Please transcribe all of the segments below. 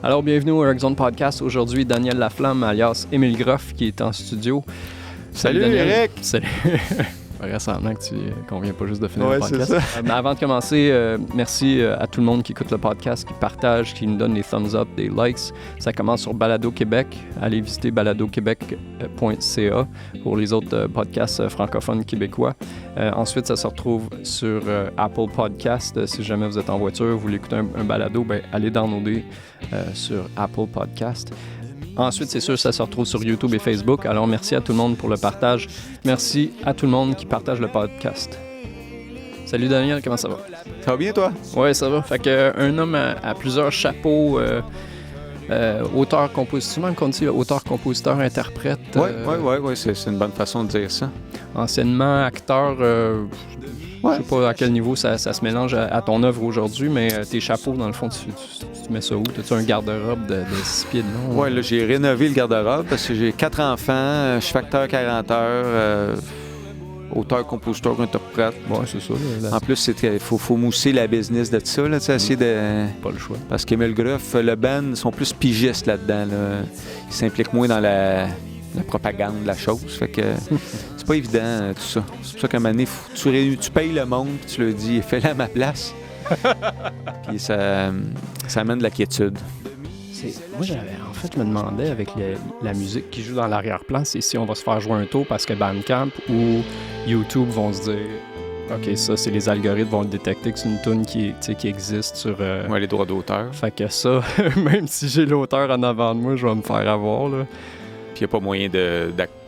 Alors, bienvenue au Eric Zone Podcast. Aujourd'hui, Daniel Laflamme, alias Émile Groff, qui est en studio. Salut Daniel. Eric! Salut! Récemment qu'on vient pas juste de finir le podcast. C'est ça. Mais avant de commencer, merci à tout le monde qui écoute le podcast, qui partage, qui nous donne des thumbs up, des likes. Ça commence sur Balado Québec. Allez visiter baladoquebec.ca pour les autres podcasts francophones québécois. Ensuite, ça se retrouve sur Apple Podcast. Si jamais vous êtes en voiture, vous voulez écouter un balado, allez downloader sur Apple Podcast. Ensuite, c'est sûr, ça se retrouve sur YouTube et Facebook. Alors, merci à tout le monde pour le partage. Merci à tout le monde qui partage le podcast. Salut Daniel, comment ça va? Ça va bien, toi? Oui, ça va. Fait que un homme à plusieurs chapeaux, auteur, compositeur, même qu'on dit auteur, compositeur, interprète. Oui, c'est une bonne façon de dire ça. Anciennement acteur, je sais pas à quel niveau ça se mélange à ton œuvre aujourd'hui, mais tes chapeaux, dans le fond, tu mets ça où? As-tu un garde-robe de 6 pieds de long? Oui, là, j'ai rénové le garde-robe parce que j'ai 4 enfants, je suis facteur 40 heures, auteur, compositeur, interprète. Oui, c'est ça. En plus, il faut mousser la business de tout ça, là, essayer de... Pas le choix. Parce qu'Émile Groff, le band, ils sont plus pigistes là-dedans. Là. Ils s'impliquent moins dans la propagande de la chose. Fait que c'est pas évident, tout ça. C'est pour ça qu'à un moment donné, tu payes le monde, puis tu leur dis « fais-le à ma place ». Puis ça amène de la quiétude. Moi, je me demandais avec la musique qui joue dans l'arrière-plan, c'est si on va se faire jouer un tour parce que Bandcamp ou YouTube vont se dire « OK, ça, c'est les algorithmes vont le détecter que c'est une tune qui existe sur... les droits d'auteur. Fait que ça, même si j'ai l'auteur en avant de moi, je vais me faire avoir, là. Puis il n'y a pas moyen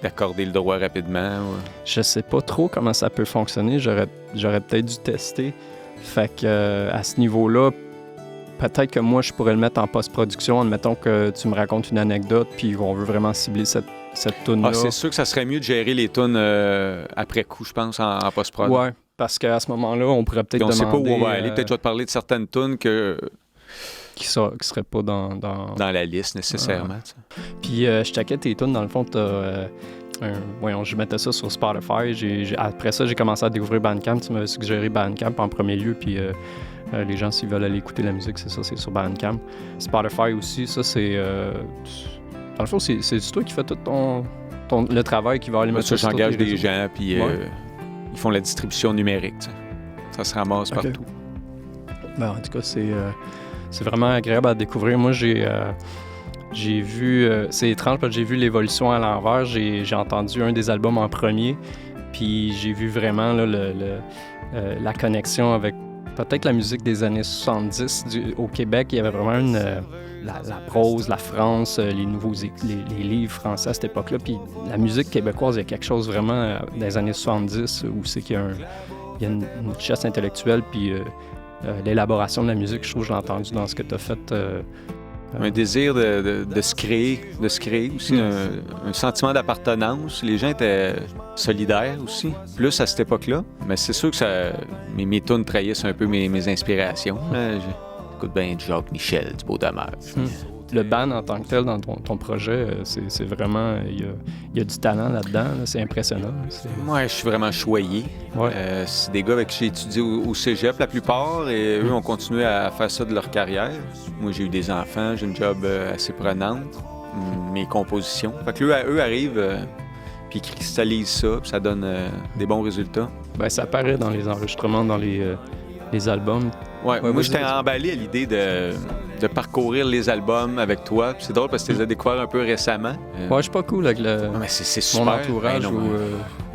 d'accorder le droit rapidement. Ouais. Je sais pas trop comment ça peut fonctionner. J'aurais peut-être dû tester. Fait que à ce niveau-là, peut-être que moi, je pourrais le mettre en post-production. Admettons que tu me racontes une anecdote, puis on veut vraiment cibler cette tune-là. Ah, c'est sûr que ça serait mieux de gérer les tunes après coup, je pense, en post-prod. Ouais, parce qu'à ce moment-là, on pourrait peut-être demander... On sait pas où on va aller. Peut-être je vais te parler de certaines tunes qui seraient pas dans la liste, nécessairement. Puis je checkais tes tunes, dans le fond, je mettais ça sur Spotify. Après ça, j'ai commencé à découvrir Bandcamp. Tu m'avais suggéré Bandcamp en premier lieu, puis les gens, s'ils veulent aller écouter la musique, c'est sur Bandcamp. Spotify aussi, ça, c'est... dans le fond, c'est toi qui fais tout le travail qui va aller mettre ça. J'engage des gens, puis ils font la distribution numérique. T'sais. Ça se ramasse partout. En tout cas, c'est vraiment agréable à découvrir. Moi, j'ai vu... c'est étrange parce que j'ai vu l'évolution à l'envers. J'ai entendu un des albums en premier, puis j'ai vu vraiment là, la connexion avec peut-être la musique des années 70 au Québec. Il y avait vraiment la prose, la France, les livres français à cette époque-là. Puis la musique québécoise, il y a quelque chose vraiment des années 70 où c'est qu'il y a une richesse intellectuelle, puis... l'élaboration de la musique, je trouve que je l'ai entendu dans ce que tu as fait. Un désir de se créer aussi, un sentiment d'appartenance. Les gens étaient solidaires aussi, plus à cette époque-là. Mais c'est sûr que mes tunes trahissent un peu mes inspirations. J'écoute bien du Jacques Michel, du Beau-Damer. Le band en tant que tel dans ton projet, c'est vraiment... Il y a du talent là-dedans, là, c'est impressionnant. Moi, je suis vraiment choyé. Ouais. C'est des gars avec qui j'ai étudié au cégep la plupart, et eux ont continué à faire ça de leur carrière. Moi, j'ai eu des enfants, j'ai une job assez prenante, mes compositions. Fait que eux arrivent, puis ils cristallisent ça, puis ça donne des bons résultats. Ça apparaît dans les enregistrements, dans les albums. Ouais, moi, j'étais emballé à l'idée de parcourir les albums avec toi. Puis c'est drôle parce que tu les as découverts un peu récemment. Ouais, je suis pas cool avec c'est super. Mon entourage.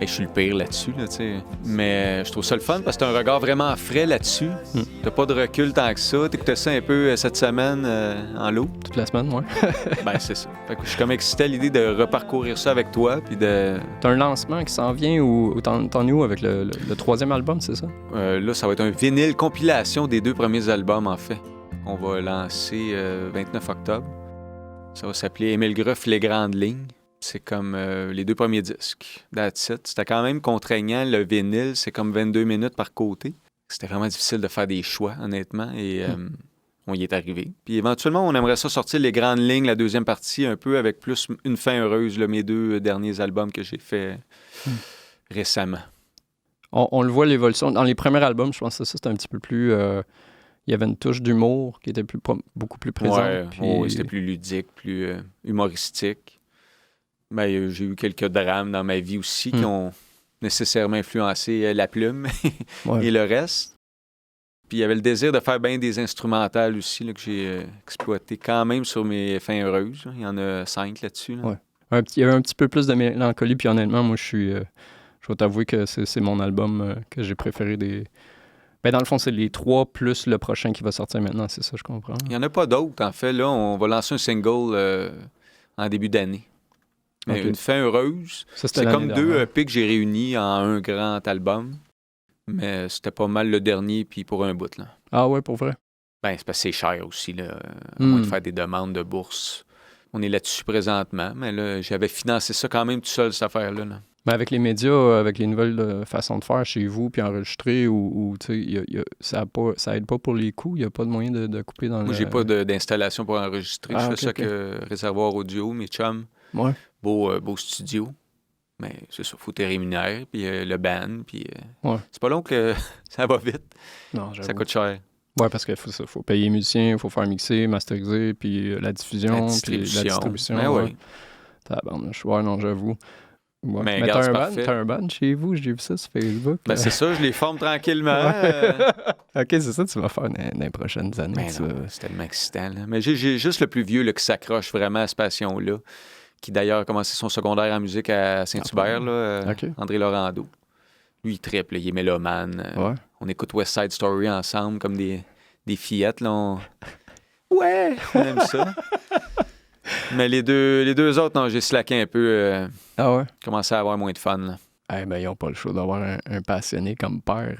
Je suis le pire là-dessus, là, tu sais. Mais je trouve ça le fun parce que t'as un regard vraiment frais là-dessus. T'as pas de recul tant que ça. T'écoutais ça un peu cette semaine en lot. Toute la semaine, ouais. C'est ça. Fait que je suis comme excité à l'idée de reparcourir ça avec toi. Puis de... T'as un lancement qui s'en vient ou t'en es où avec le troisième album, c'est ça? Là, ça va être un vinyle compilation des 2 premiers albums, en fait. On va lancer 29 octobre. Ça va s'appeler Émile Groff, Les Grandes Lignes. C'est comme les 2 premiers disques. That's it. C'était quand même contraignant. Le vinyle, c'est comme 22 minutes par côté. C'était vraiment difficile de faire des choix, honnêtement. Et on y est arrivé. Puis éventuellement, on aimerait ça sortir Les Grandes Lignes, la deuxième partie, un peu avec plus une fin heureuse, là, mes 2 derniers albums que j'ai faits récemment. On le voit, l'évolution. Dans les premiers albums, je pense que ça, c'est un petit peu plus... il y avait une touche d'humour qui était beaucoup plus présente. Ouais, puis... c'était plus ludique, plus humoristique. Ben, j'ai eu quelques drames dans ma vie aussi qui ont nécessairement influencé la plume et le reste. Puis il y avait le désir de faire bien des instrumentales aussi là, que j'ai exploité quand même sur mes fins heureuses. Là. Il y en a 5 là-dessus. Là. Ouais. Il y avait un petit peu plus de mélancolie, puis honnêtement, moi, je vais t'avouer que c'est mon album que j'ai préféré des... Ben, dans le fond, c'est les 3 plus le prochain qui va sortir maintenant, c'est ça, je comprends. Il n'y en a pas d'autres, en fait. Là, on va lancer un single en début d'année. Mais une fin heureuse. Ça, c'est comme 2 EP que j'ai réunis en un grand album. Mais c'était pas mal le dernier, puis pour un bout, là. Ah ouais, pour vrai? Ben, c'est parce que c'est cher aussi, là. À moins de faire des demandes de bourse. On est là-dessus présentement, mais là, j'avais financé ça quand même tout seul, cette affaire-là. Là. Mais avec les médias, avec les nouvelles façons de faire chez vous, puis enregistrer, ou tu sais, ça aide pas pour les coûts? Il n'y a pas de moyen de couper dans Moi, j'ai pas d'installation pour enregistrer. Je fais ça que Réservoir Audio, mes chums. Ouais. Beau studio. Mais c'est ça, faut tes rémunères, puis le band, puis... C'est pas long que ça va vite. Non, j'avoue. Ça coûte cher. Ouais, parce qu'il faut payer les musiciens, il faut faire mixer, masteriser, puis la diffusion, puis la distribution. Ben oui. Tabarnouche, ouais, non, j'avoue. Ouais. Mais t'as un band chez vous, j'ai vu ça sur Facebook. Ben c'est ça, je les forme tranquillement. OK, c'est ça que tu vas faire dans les prochaines années. Ben non, c'est tellement excitant. Là. Mais j'ai juste le plus vieux là, qui s'accroche vraiment à cette passion-là, qui d'ailleurs a commencé son secondaire en musique à Saint-Hubert, André Laurando. Lui, il triple, il est mélomane. On écoute West Side Story ensemble comme des fillettes. Là, Ouais, on aime ça. Mais les deux autres, non, j'ai slacké un peu. Commencé à avoir moins de fun. Là. Ben, ils n'ont pas le choix d'avoir un passionné comme père.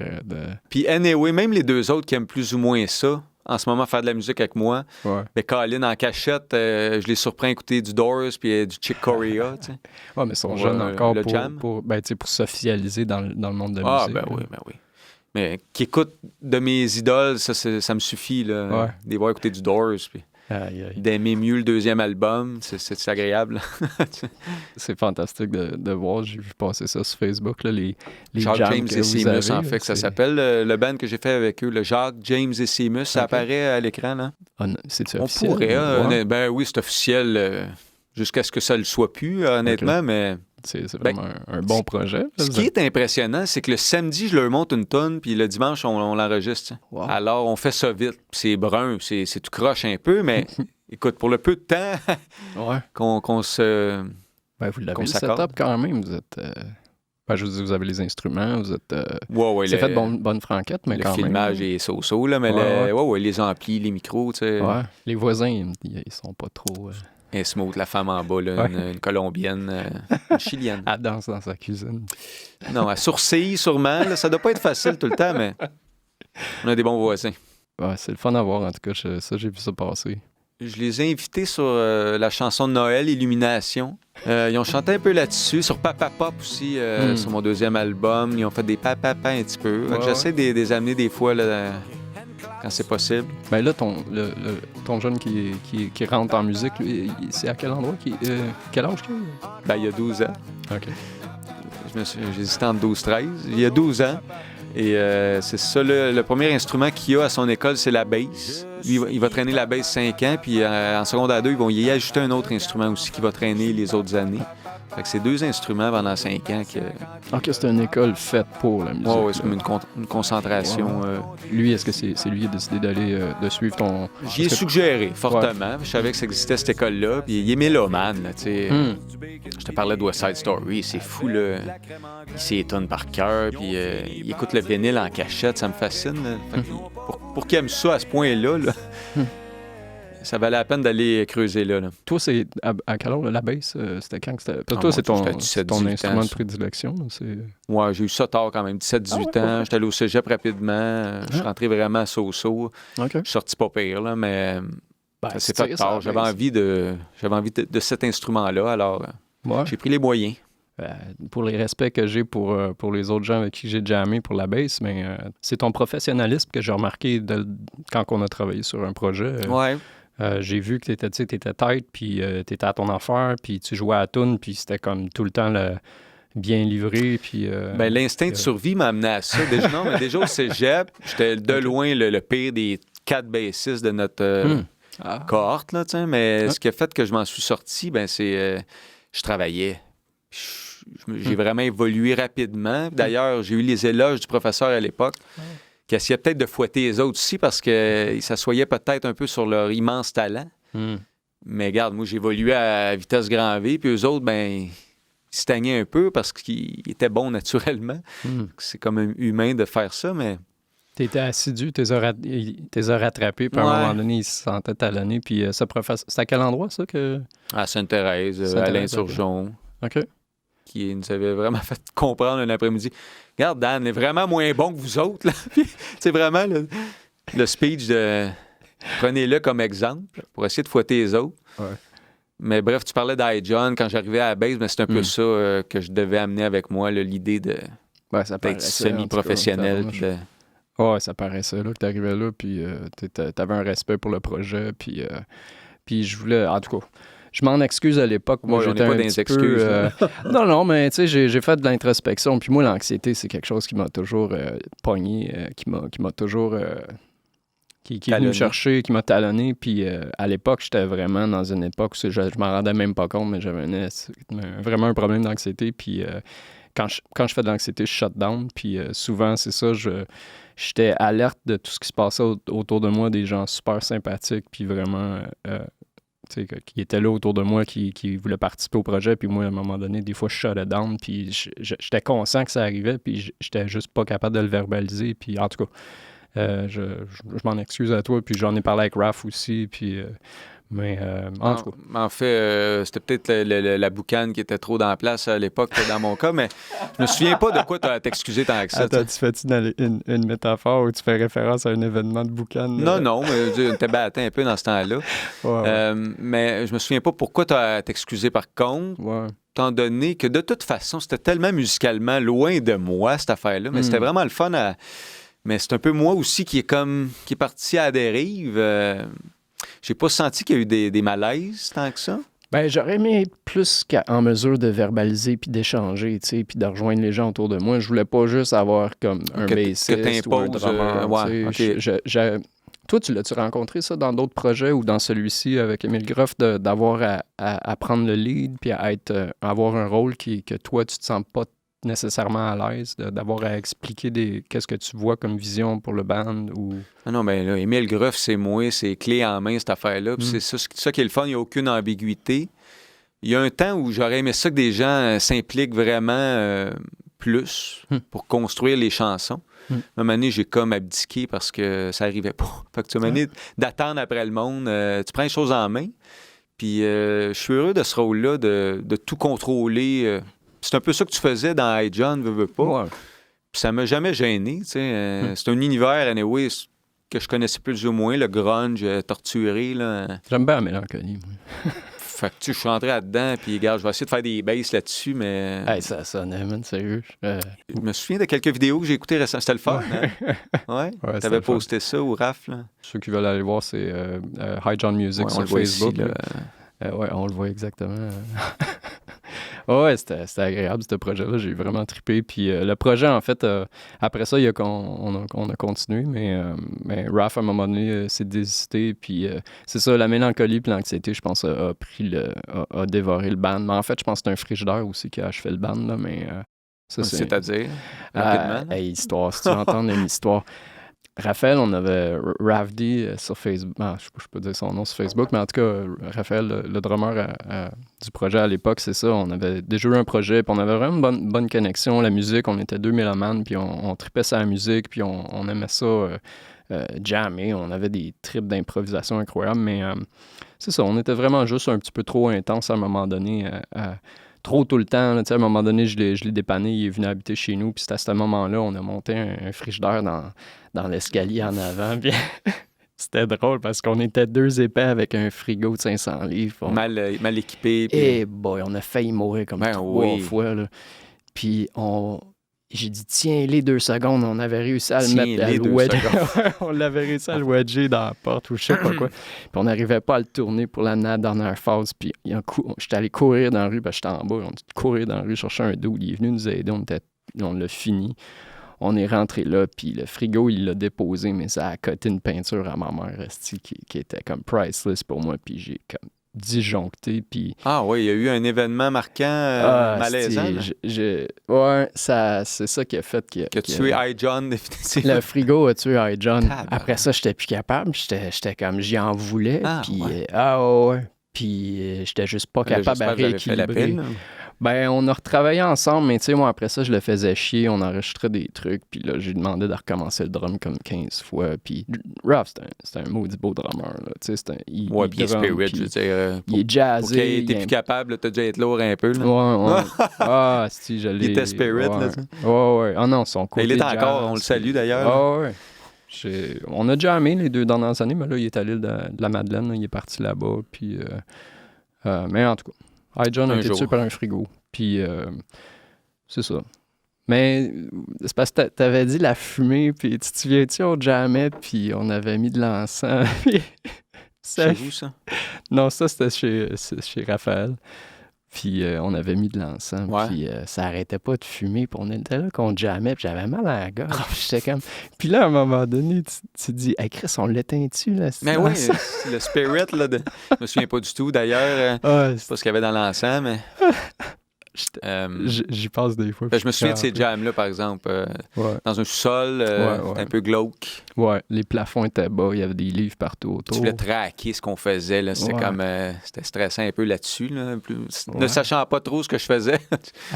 Puis anyway, même les deux autres qui aiment plus ou moins ça, en ce moment, faire de la musique avec moi, ben Colin, en cachette, je les surprends à écouter du Doors puis du Chick Corea. Ouais, mais ils sont jeunes encore pour s'officialiser dans le monde de la musique. Ben oui. Mais qui écoutent de mes idoles, ça me suffit, là, de les voir écouter du Doors, puis d'aimer mieux le deuxième album, c'est agréable. C'est fantastique de voir, j'ai vu passer ça sur Facebook, là, les Jacques James et Seamus, en fait, que ça c'est... s'appelle, le band que j'ai fait avec eux, le Jacques James et Seamus, ça apparaît à l'écran, là. C'est-tu officiel? On pourrait, ben oui, c'est officiel, jusqu'à ce que ça le soit plus, honnêtement, mais... C'est vraiment un bon projet. Ce qui est impressionnant, c'est que le samedi, je leur monte une tonne, puis le dimanche, on l'enregistre. Wow. Alors, on fait ça vite. C'est brun, c'est tout croche un peu, mais écoute, pour le peu de temps qu'on se... Ben, vous l'avez le setup quand même. Vous êtes... je vous dis, vous avez les instruments, vous êtes... c'est fait bonne franquette, mais quand même... Le filmage est so-so, là, mais les amplis, les micros, tu sais... Ouais, les voisins, ils sont pas trop... Et smooth, la femme en bas, là, une Colombienne, une Chilienne. Elle danse dans sa cuisine. Non, elle sourcille sûrement. Là, ça doit pas être facile tout le temps, mais on a des bons voisins. Ouais, c'est le fun à voir, en tout cas. J'ai vu ça passer. Je les ai invités sur la chanson de Noël, Illumination. Ils ont chanté un peu là-dessus, sur Papa Pop aussi, sur mon deuxième album. Ils ont fait des papa un petit peu. J'essaie de les amener des fois là, quand c'est possible. Ben là, ton jeune qui rentre en musique, c'est à quel endroit? Quel âge qu'il a? Ben, il y a 12 ans. OK. J'ai hésité entre 12-13. Il y a 12 ans. Et c'est ça, le premier instrument qu'il a à son école, c'est la basse. Lui, il va traîner la basse 5 ans, puis en secondaire 2, ils vont y ajouter un autre instrument aussi qui va traîner les autres années. Fait que c'est 2 instruments pendant 5 ans que... OK, c'est une école faite pour la musique. Oui, c'est comme une concentration. Lui, est-ce que c'est lui qui a décidé de suivre ton... J'y ai suggéré fortement. Je savais que ça existait cette école-là. Puis il est mélomane, là, tu sais. Je te parlais de West Side Story, c'est fou, là. Il s'étonne par cœur, puis il écoute le vinyle en cachette, ça me fascine. Fait que pour qu'il aime ça à ce point-là, là, ça valait la peine d'aller creuser là. Toi, c'est à quel âge la bass? C'était quand que c'était? Toi, c'est ton instrument de prédilection? Ouais, j'ai eu ça tard quand même, 17-18 ans. J'étais allé au cégep rapidement. Je suis rentré vraiment so-so. Je suis sorti pas pire, là, mais ça s'est fait tard. J'avais envie de cet instrument-là, alors j'ai pris les moyens. Pour les respects que j'ai pour les autres gens avec qui j'ai jammé pour la bass, mais c'est ton professionnalisme que j'ai remarqué quand on a travaillé sur un projet. J'ai vu que t'étais tight, puis t'étais à ton affaire, puis tu jouais à la toune, puis c'était comme tout le temps bien livré, puis... l'instinct de survie m'a amené à ça. Déjà au cégep, j'étais de loin le pire des 4 bassistes de notre cohorte, là, mais ce qui a fait que je m'en suis sorti, c'est je travaillais. J'ai vraiment évolué rapidement. D'ailleurs, j'ai eu les éloges du professeur à l'époque, qui essayait peut-être de fouetter les autres aussi parce qu'ils s'assoyaient peut-être un peu sur leur immense talent. Mais regarde, moi, j'évoluais à vitesse grand V, puis eux autres, ils stagnaient un peu parce qu'ils étaient bons naturellement. C'est comme humain de faire ça, mais... Tu étais assidu, tu les as rattrapés, puis à un moment donné, ils se sentaient talonnés. Puis ce professeur, c'est à quel endroit, ça? À Sainte-Thérèse, Alain Turgeon. OK. Qui nous avait vraiment fait comprendre un après-midi. Regarde, Dan est vraiment moins bon que vous autres. Là. C'est vraiment le speech de... Prenez-le comme exemple pour essayer de fouetter les autres. Ouais. Mais bref, tu parlais d'I-John. Quand j'arrivais à la base, c'est un peu ça que je devais amener avec moi, l'idée d'être semi-professionnel. Oui, ça paraissait là que tu arrivais là, puis tu avais un respect pour le projet, puis je voulais... En tout cas, je m'en excuse à l'époque. Moi, j'étais pas un petit excuses, peu... Non, mais tu sais, j'ai fait de l'introspection, puis moi, l'anxiété, c'est quelque chose qui m'a toujours pogné, qui m'a toujours... qui est venu me chercher, qui m'a talonné, puis à l'époque, j'étais vraiment dans une époque où je m'en rendais même pas compte, mais j'avais vraiment un problème d'anxiété, puis... Quand je fais de l'anxiété, je shut down. Puis souvent, c'est ça, j'étais alerte de tout ce qui se passait autour de moi, des gens super sympathiques, puis vraiment, qui étaient là autour de moi, qui voulaient participer au projet. Puis moi, à un moment donné, des fois, je shut down, puis j'étais conscient que ça arrivait, puis j'étais juste pas capable de le verbaliser. Puis en tout cas, je m'en excuse à toi, puis j'en ai parlé avec Raph aussi, puis... Mais en tout cas. En fait, c'était peut-être la boucane qui était trop dans la place à l'époque, dans mon cas, mais je me souviens pas de quoi t'excuser tant que ça. Attends, tu fais-tu une métaphore où tu fais référence à un événement de boucane? Non, mais on était battu un peu dans ce temps-là. Ouais. Mais je me souviens pas pourquoi t'excuser par contre. Ouais. Étant donné que de toute façon, c'était tellement musicalement loin de moi, cette affaire-là, mais c'était vraiment le fun à... Mais c'est un peu moi aussi qui est parti à la dérive. J'ai pas senti qu'il y a eu des malaises tant que ça. J'aurais aimé être plus en mesure de verbaliser puis d'échanger, tu sais, puis de rejoindre les gens autour de moi. Je voulais pas juste avoir comme un bassiste ou un drummer. Toi, tu l'as-tu rencontré ça dans d'autres projets ou dans celui-ci avec Émile Groff, d'avoir à prendre le lead puis à avoir un rôle que toi, tu te sens pas nécessairement à l'aise, d'avoir à expliquer qu'est-ce que tu vois comme vision pour le band ou... Non, là, Émile Groff, c'est moi, c'est clé en main, cette affaire-là. C'est ça qui est le fun, il n'y a aucune ambiguïté. Il y a un temps où j'aurais aimé ça que des gens s'impliquent vraiment plus pour construire les chansons. À un moment donné, j'ai comme abdiqué parce que ça n'arrivait pas. Fait que tu m'as dit d'attendre après le monde, tu prends les choses en main. Puis je suis heureux de ce rôle-là, de tout contrôler. C'est un peu ça que tu faisais dans Hey John, veux pas. Ouais. Puis ça m'a jamais gêné, tu sais. C'est un univers, anyway, que je connaissais plus ou moins, le grunge torturé, là. J'aime bien la mélancolie, moi. Fait que je suis rentré là-dedans, puis regarde, je vais essayer de faire des basses là-dessus, mais... Hey, ça sonnait, man, sérieux. Je me souviens de quelques vidéos que j'ai écoutées récemment. C'était le fun, hein? Ouais? T'avais posté ça au RAF, là? Ceux qui veulent aller voir, c'est High John Music sur Facebook. Ici, on le voit exactement. Ouais, c'était agréable, ce projet-là. J'ai vraiment trippé. Puis le projet, en fait, après ça, on a continué, mais Raph, à un moment donné, s'est désisté. Puis c'est ça, la mélancolie puis l'anxiété, je pense, a dévoré le band. Mais en fait, je pense que c'est un frigidaire aussi qui a achevé le band, là, mais... c'est-à-dire, rapidement? Histoire, si tu veux entendre une histoire... Raphaël, on avait Ravdi sur Facebook. Je peux dire son nom sur Facebook, mais en tout cas, Raphaël, le drummer du projet à l'époque, c'est ça. On avait déjà eu un projet, puis on avait vraiment une bonne connexion. La musique, on était 2 mélomanes, puis on tripait sur la musique, puis on aimait ça jammer. On avait des trips d'improvisation incroyables, mais c'est ça, on était vraiment juste un petit peu trop intense à un moment donné. Trop tout le temps. Là, à un moment donné, je l'ai dépanné, il est venu habiter chez nous, puis c'est à ce moment-là, on a monté un frigidaire dans l'escalier en avant. Puis c'était drôle parce qu'on était 2 épais avec un frigo de 500 livres. Mal équipé. Et boy, on a failli mourir comme 3 fois. Là. Puis j'ai dit, tiens, les 2 secondes, on avait réussi à le mettre à le wedger. On l'avait réussi à le wedger dans la porte ou je sais pas quoi. Puis on n'arrivait pas à le tourner pour l'amener à la dernière phase. Puis j'étais allé courir dans la rue, parce que j'étais en bas. On dit courir dans la rue, chercher un dos. Il est venu nous aider, on l'a fini. on est rentré là, puis le frigo, il l'a déposé, mais ça a coté une peinture à ma mère, qui était comme priceless pour moi, puis j'ai comme disjoncté, puis... Ah oui, il y a eu un événement marquant malaisant. Ouais, c'est ça qui a fait que tué I. John, définitivement. Le frigo a tué I. John. Après ça, j'étais plus capable. J'étais comme, j'y en voulais. Puis, ouais. Puis, j'étais juste pas capable de rééquilibrer. Ben, on a retravaillé ensemble, mais tu sais, moi, après ça, je le faisais chier. On enregistrait des trucs. Puis là, j'ai demandé de recommencer le drum comme 15 fois. Puis, Ruff, c'est un maudit beau drummer. Là. Tu sais, il puis Spirit, je veux dire. Il est jazzé. Pour qu'il était plus capable, t'as déjà été lourd un peu. Là. Ouais. Si, je l'ai. Il était Spirit, là. Ouais. Ah non, son côté il est encore, jazz, on le salue d'ailleurs. Ouais. On a jammé les 2 dernières années, mais là, il est à l'île de la Madeleine. Là, il est parti là-bas. Puis, mais en tout cas. John a été tué par un frigo. Puis, c'est ça. Mais c'est parce que t'avais dit la fumée, puis tu te souviens-tu, on jammait, puis on avait mis de l'encens. Chez vous, ça? Non, ça, c'était chez Raphaël. Puis on avait mis de l'encens, puis ça arrêtait pas de fumer, puis on était là qu'on jammait, puis j'avais mal à la gorge, j'étais comme... Puis là, à un moment donné, tu te dis, « Hey Chris, on l'éteint-tu, là? » Mais oui, le spirit, là, je me souviens pas du tout, d'ailleurs, c'est pas ce qu'il y avait dans l'encens, mais... J'y passe des fois. Je me souviens de ces jams-là, par exemple, dans un sous-sol, un peu glauque. Ouais, les plafonds étaient bas, il y avait des livres partout autour. Tu voulais traquer ce qu'on faisait, là. C'était comme... c'était stressant un peu là-dessus, là. Ne sachant pas trop ce que je faisais.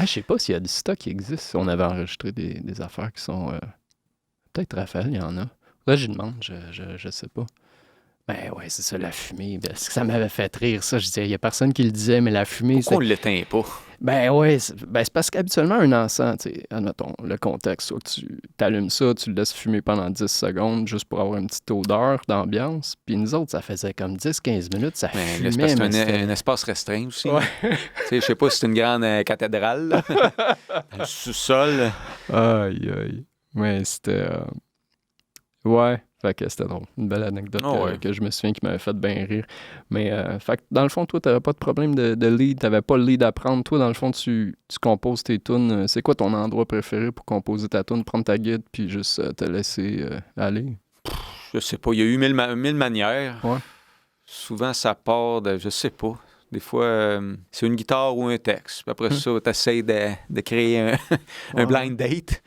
Je sais pas s'il y a du stock qui existe. On avait enregistré des affaires qui sont... Peut-être Raphaël, il y en a. Là, j'y demande, je sais pas. Ben ouais, c'est ça, la fumée. Parce que ça m'avait fait rire, ça. Je disais, il y a personne qui le disait, mais la fumée... Pourquoi on ne l'éteint pas? Ben ouais, c'est parce qu'habituellement, un encens, tu sais, admettons, le contexte, soit que tu allumes ça, tu le laisses fumer pendant 10 secondes juste pour avoir une petite odeur d'ambiance. Puis nous autres, ça faisait comme 10-15 minutes, ça fumait. Là, c'est parce un espace restreint aussi. Ouais. Je sais pas si c'est une grande cathédrale, là. Un sous-sol. Aïe. Mais c'était... Ouais. Fait que c'était drôle. Une belle anecdote que je me souviens qui m'avait fait bien rire. Mais fait que dans le fond, toi, t'avais pas de problème de lead. T'avais pas le lead à prendre. Toi, dans le fond, tu composes tes tunes. C'est quoi ton endroit préféré pour composer ta tune? Prendre ta guide puis juste te laisser aller? Je sais pas. Il y a eu mille manières. Ouais. Souvent, ça part de... Je sais pas. Des fois, c'est une guitare ou un texte. Puis après ça, t'essayes de créer un blind date.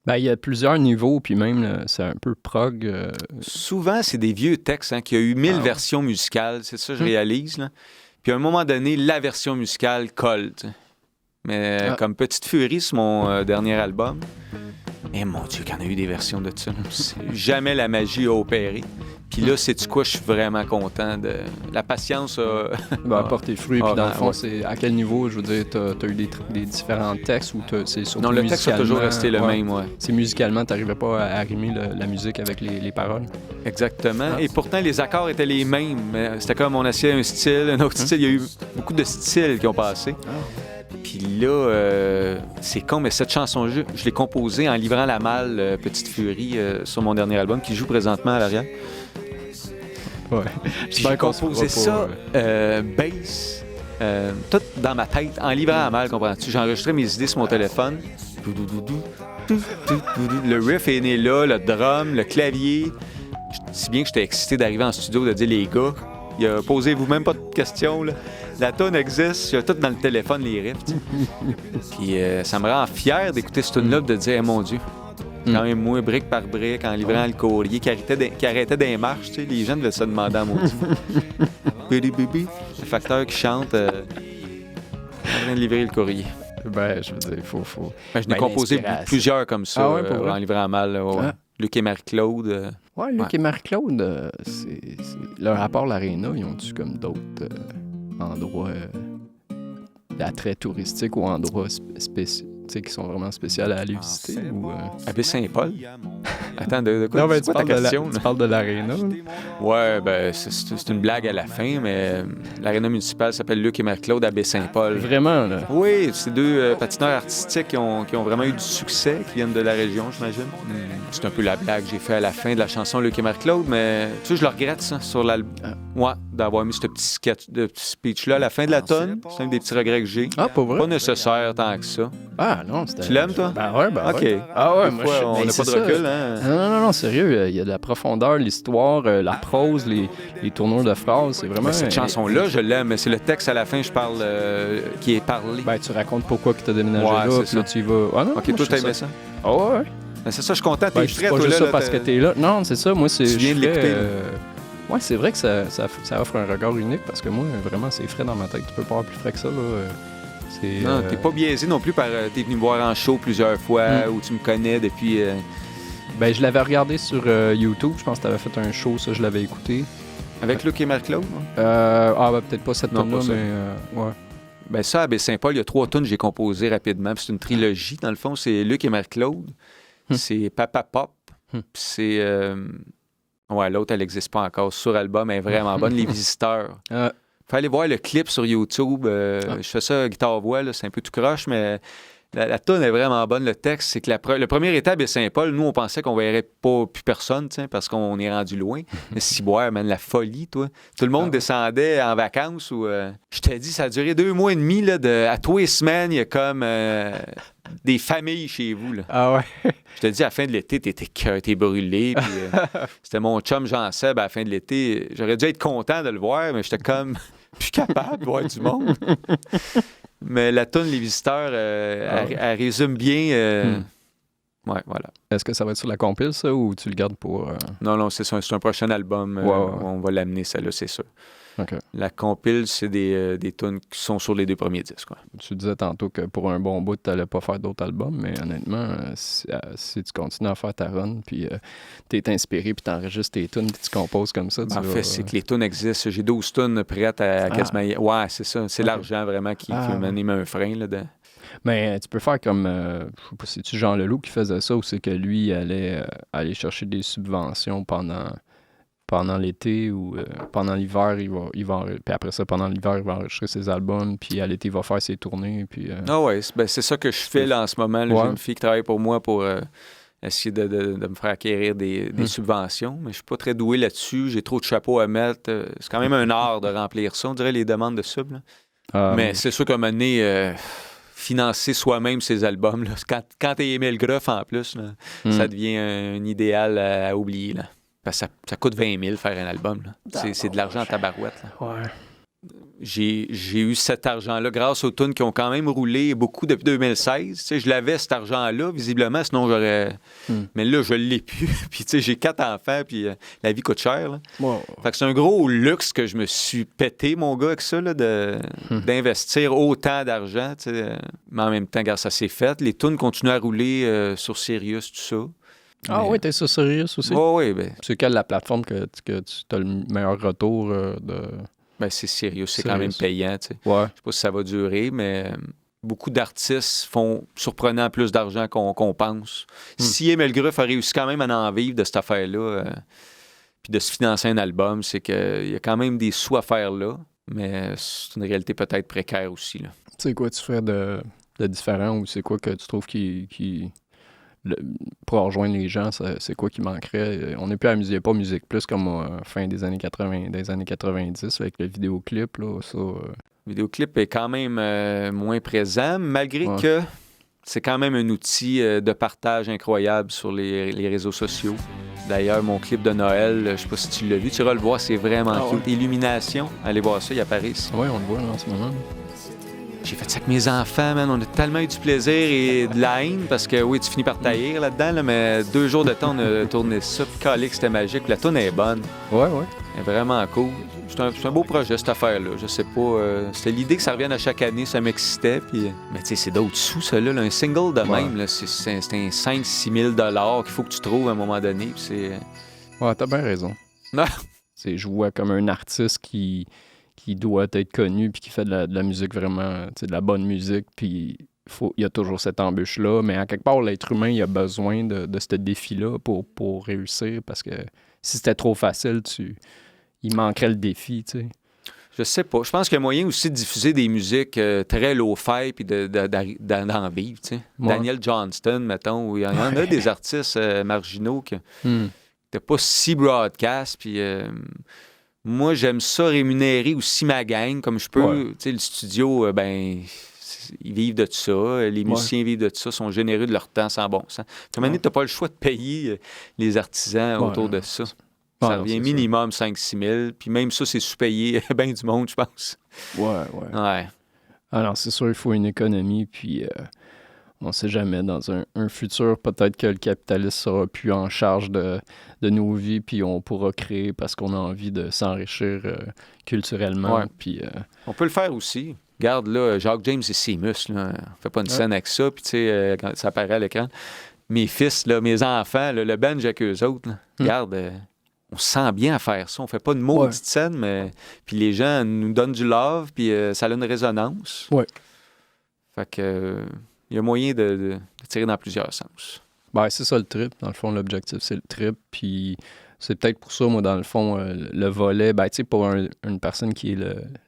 Ben, il y a plusieurs niveaux, puis même, là, c'est un peu prog. Souvent, c'est des vieux textes, qui a eu 1000 versions musicales. C'est ça que je réalise, là. Puis à un moment donné, la version musicale colle, t'sais. Mais comme Petite Furie, sur mon dernier album, mon Dieu, qu'il y en a eu des versions de ça. Jamais la magie a opéré. Puis là, sais-tu quoi? Je suis vraiment content de... La patience a... apporté fruit. Puis dans le fond, c'est à quel niveau, je veux dire, t'as eu des différents textes ou c'est surtout non, le texte a toujours resté le même, C'est musicalement, t'arrivais pas à arrimer la musique avec les paroles? Exactement. Et pourtant, les accords étaient les mêmes. C'était comme on essayait un style, un autre style. Il y a eu beaucoup de styles qui ont passé. Puis là, c'est con, mais cette chanson-là, je l'ai composée en livrant la malle Petite Furie sur mon dernier album, qui joue présentement à l'arrière. Ouais. J'ai composé ça, bass, tout dans ma tête, en livrant la malle, comprends-tu? J'ai enregistré mes idées sur mon téléphone. Le riff est né là, le drum, le clavier. Si bien que j'étais excité d'arriver en studio, de dire, les gars, posez-vous même pas de questions, là. La tune existe, il y a tout dans le téléphone, les riffs. Puis ça me rend fier d'écouter cette tune-là, de dire, mon Dieu. Quand même, moi, brique par brique, en livrant le courrier, qui arrêtait des marches, tu sais, les gens devaient se demander à maudit. Le facteur qui chante en train de livrer le courrier. Ben, je veux dire, il faut... Ben, je n'ai composé plusieurs comme ça, en livrant à mal. Luc et Marie-Claude. Luc et Marie-Claude, c'est leur rapport à l'Arena, ils ont-tu comme d'autres endroits d'attraits touristiques ou endroits spéciaux? Qui sont vraiment spéciales à aller visiter? Ou, à Baie-Saint-Paul. Attends, de quoi? Non, mais C'est quoi ta question? tu parles de l'aréna. Ouais, ben, c'est une blague à la fin, mais l'aréna municipale s'appelle Luc et Marc-Claude à Baie-Saint-Paul. Vraiment, là. Oui, c'est deux patineurs artistiques qui ont vraiment eu du succès, qui viennent de la région, j'imagine. C'est un peu la blague que j'ai fait à la fin de la chanson Luc et Marc-Claude, mais tu sais, je le regrette, ça, sur l'album. Ouais, d'avoir mis ce petit sketch, de petit speech-là à la fin de la tonne. C'est un des petits regrets que j'ai. Ah, pas vrai? Pas nécessaire tant que ça. Ah, non, c'était... Tu l'aimes, toi? Ben ouais, OK. ouais. Ah ouais, Des moi, fois, on ben, n'a c'est pas de ça. recul, hein? Non, sérieux, il y a de la profondeur, l'histoire, la prose, les tournures de phrases, c'est vraiment... Mais cette chanson-là, je l'aime, mais c'est le texte à la fin, je parle, qui est parlé. Ben, tu racontes pourquoi tu as déménagé Ouais, là, c'est puis là, ça. tu y vas... Ah non, OK, moi, toi, je t'as trouve aimé ça? Ah ouais. Ben, c'est ça, je suis content. Ben, T'es je prêt, dis pas toi, juste là, ça parce que t'es là. Non, c'est ça, moi, c'est... Tu viens de l'écouter, Ouais, c'est vrai que ça offre un regard unique parce que moi, vraiment, c'est frais dans ma tête. Tu peux pas avoir plus frais que ça, là. Non, t'es pas biaisé non plus par... t'es venu me voir en show plusieurs fois, ou tu me connais depuis... Ben, je l'avais regardé sur YouTube. Je pense que t'avais fait un show, ça, je l'avais écouté. Avec Luc et Marc-Claude? Ben, peut-être pas cette Non, tune-là, pas ça. mais... ouais. Ben ça, à Baie-Saint-Paul, il y a 3 tunes que j'ai composées rapidement. Puis c'est une trilogie, dans le fond. C'est Luc et Marc-Claude. C'est Papa Pop. Puis c'est... Ouais, l'autre, elle n'existe pas encore. Sur album, elle est vraiment bonne. Les Visiteurs. Faut aller voir le clip sur YouTube. Je fais ça guitare-voix, là, c'est un peu tout croche, mais la tune est vraiment bonne. Le texte, c'est que le premier étape est Saint-Paul. Nous, on pensait qu'on verrait pas plus personne, parce qu'on est rendu loin. Mais si boire, man, la folie, toi. Tout le monde descendait en vacances. Ou je t'ai dit, ça a duré 2 mois et demi. Là, à tous les semaines, il y a comme des familles chez vous. Là. Ah ouais? Je te dis, à la fin de l'été, t'es brûlé. Puis, c'était mon chum Jean-Seb à la fin de l'été. J'aurais dû être content de le voir, mais j'étais comme plus capable de voir du monde. Mais la toune Les Visiteurs, elle résume bien. Ouais, voilà. Est-ce que ça va être sur la compile, ça, ou tu le gardes pour... Non, c'est un prochain album. Ouais. On va l'amener, celle-là, c'est sûr. OK. La compile, c'est des tunes qui sont sur les 2 premiers disques. Quoi. Tu disais tantôt que pour un bon bout, tu n'allais pas faire d'autres albums, mais honnêtement, si tu continues à faire ta run, puis tu es inspiré, puis tu enregistres tes tunes, puis tu composes comme ça, En fait, c'est que les tunes existent. J'ai 12 tunes prêtes à quasiment... Ouais, c'est ça. C'est l'argent vraiment qui m'a mis un frein là-dedans. Mais tu peux faire comme, je sais pas, c'est-tu Jean Leloup qui faisait ça, ou c'est que lui il allait aller chercher des subventions pendant l'été ou pendant l'hiver, il va puis après ça, pendant l'hiver, il va enregistrer ses albums, puis à l'été, il va faire ses tournées, puis... Ah ouais, c'est ça que je fais là, en ce moment. Là. Ouais. J'ai une fille qui travaille pour moi pour essayer de me faire acquérir des subventions, mais je suis pas très doué là-dessus. J'ai trop de chapeaux à mettre. C'est quand même un art de remplir ça, on dirait, les demandes de sub. Là. Mais c'est sûr qu'à un moment donné... financer soi-même ses albums. Là. Quand t'es Émile Groff en plus, là, ça devient un idéal à oublier. Là. Parce que ça coûte 20 000 faire un album. Là. C'est de l'argent en tabarouette. Là. Ouais. J'ai eu cet argent-là grâce aux tunes qui ont quand même roulé beaucoup depuis 2016. Tu sais, je l'avais, cet argent-là, visiblement, sinon j'aurais... Mais là, je l'ai plus. Puis, tu sais, j'ai 4 enfants, puis la vie coûte cher. Là. Wow. Fait que c'est un gros luxe que je me suis pété, mon gars, avec ça, là, d'investir autant d'argent. Tu sais, mais en même temps, regarde, ça s'est fait. Les tunes continuent à rouler sur Sirius, tout ça. Ah oui, t'es sur Sirius aussi? Oui, ben... C'est quelle la plateforme que tu as le meilleur retour de... Ben, c'est Sirius, c'est quand même payant, tu sais. Ouais. Je sais pas si ça va durer, mais beaucoup d'artistes font surprenant plus d'argent qu'on pense. Si Émile Groff a réussi quand même à en vivre de cette affaire-là, puis de se financer un album, c'est qu'il y a quand même des sous à faire là, mais c'est une réalité peut-être précaire aussi, là. Tu sais quoi tu ferais de différent, ou c'est quoi que tu trouves pour rejoindre les gens, c'est quoi qui manquerait? On n'est plus à pas Musique Plus comme fin des années 80, des années 90 avec le vidéoclip, là, ça... Le vidéoclip est quand même moins présent, malgré que c'est quand même un outil de partage incroyable sur les réseaux sociaux. D'ailleurs, mon clip de Noël, je sais pas si tu l'as vu, tu iras le voir, c'est vraiment cute. Illumination, allez voir ça, il apparaît ici. Oui, on le voit là, en ce moment. J'ai fait ça avec mes enfants, man. On a tellement eu du plaisir et de la haine parce que, oui, tu finis par taillir là-dedans, là, mais 2 jours de temps, on a tourné ça. Puis, calé, c'était magique. La toune est bonne. Ouais. Elle est vraiment cool. C'est un beau projet, cette affaire-là. Je sais pas. C'était l'idée que ça revienne à chaque année. Ça m'excitait. Puis... Mais, tu sais, c'est d'autres sous, ça, là. Un single de même, là, c'est un 5-6 000 qu'il faut que tu trouves à un moment donné. Puis c'est... Ouais, t'as bien raison. Non. Je vois comme un artiste qui doit être connu puis qui fait de la musique vraiment, tu sais, de la bonne musique, puis il y a toujours cette embûche-là, mais à quelque part, l'être humain, il a besoin de ce défi-là pour réussir, parce que si c'était trop facile, il manquerait le défi, tu sais. Je sais pas. Je pense qu'il y a moyen aussi de diffuser des musiques très low-fi puis d'en vivre, tu sais. Ouais. Daniel Johnston, mettons, où il y en a des artistes marginaux qui n'étaient pas si broadcast, puis moi, j'aime ça rémunérer aussi ma gang comme je peux. Ouais. Tu sais, le studio, ils vivent de ça. Les musiciens vivent de ça, sont généreux de leur temps sans bon sens. Comme tu n'as pas le choix de payer les artisans autour de ça. Ça revient minimum 5-6 000. Puis même ça, c'est sous-payé bien du monde, je pense. Ouais. Alors, c'est sûr, il faut une économie. Puis, on ne sait jamais. Dans un futur, peut-être que le capitalisme sera plus en charge de nos vies. Puis, on pourra créer parce qu'on a envie de s'enrichir culturellement. Ouais. Puis, on peut le faire aussi. Regarde, là, Jacques James et Seamus, là, on fait pas une scène avec ça. Puis, tu sais, quand ça apparaît à l'écran, mes fils, là, mes enfants, là, le bench avec eux autres, là, regarde... on se sent bien à faire ça. On fait pas de maudite scène, mais puis les gens nous donnent du love, puis ça a une résonance. Ouais. Fait que il y a moyen de tirer dans plusieurs sens. Ben, c'est ça le trip. Dans le fond, l'objectif, c'est le trip. Puis c'est peut-être pour ça, moi, dans le fond, le volet, ben, tu sais, pour une personne qui est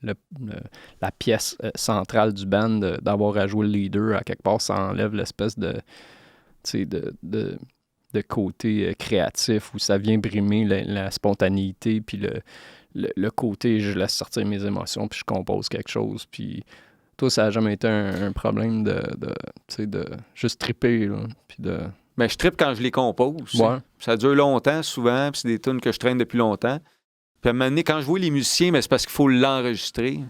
la pièce centrale du band, d'avoir à jouer le leader, à quelque part, ça enlève l'espèce de, tu sais, de côté créatif où ça vient brimer la spontanéité, puis le côté je laisse sortir mes émotions, puis je compose quelque chose. Puis toi, ça n'a jamais été un problème de juste triper, là, puis de... Ben, je trippe quand je les compose. Ouais. Ça dure longtemps, souvent, puis c'est des tunes que je traîne depuis longtemps. Puis à un moment donné, quand je vois les musiciens, ben, c'est parce qu'il faut l'enregistrer.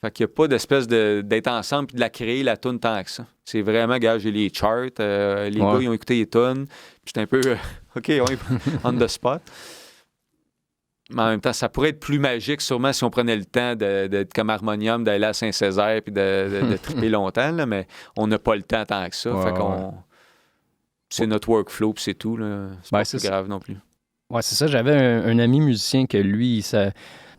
Fait qu'il n'y a pas d'espèce d'être ensemble puis de la créer, la tune tant que ça. C'est vraiment, gars, j'ai les charts, les gars, ils ont écouté les tunes, puis j'étais un peu, OK, on est on the spot. Mais en même temps, ça pourrait être plus magique, sûrement, si on prenait le temps d'être comme Harmonium, d'aller à Saint-Césaire puis de triper longtemps, là, mais on n'a pas le temps tant que ça. Fait qu'on... C'est notre workflow, puis c'est tout, là. C'est pas plus grave non plus. Ouais, c'est ça. J'avais un ami musicien que lui,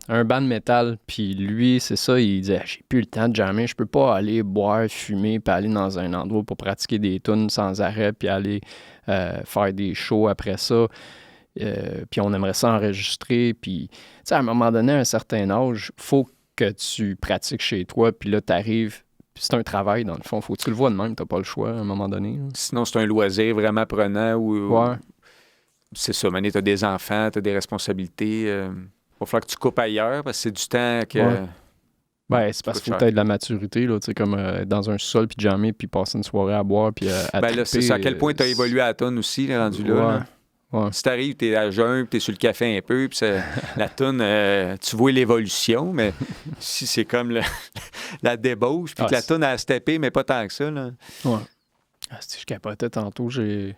un band de métal, puis lui, c'est ça, il disait « J'ai plus le temps de jammer, je peux pas aller boire, fumer, puis aller dans un endroit pour pratiquer des tunes sans arrêt, puis aller faire des shows après ça. Puis on aimerait ça enregistrer, puis tu sais, à un moment donné, à un certain âge, faut que tu pratiques chez toi, puis là, t'arrives, puis c'est un travail, dans le fond. Faut que tu le vois de même, t'as pas le choix, à un moment donné. Là. Sinon, c'est un loisir vraiment prenant ou... C'est ça, Mané, t'as des enfants, t'as des responsabilités... Il va falloir que tu coupes ailleurs parce que c'est du temps que... Ben, c'est parce qu'il faut peut-être de la maturité, là, tu sais, comme être dans un sol, puis jammer, puis passer une soirée à boire, puis à ben là, c'est ça. À quel point tu as évolué à la toune aussi, là, rendu là. Ouais. Si t'arrives, t'es à jeun, puis t'es sur le café un peu, puis la toune, tu vois l'évolution, mais si c'est comme la débauche, puis que la toune a steppé, mais pas tant que ça, là. Ouais. Si je capotais tantôt, je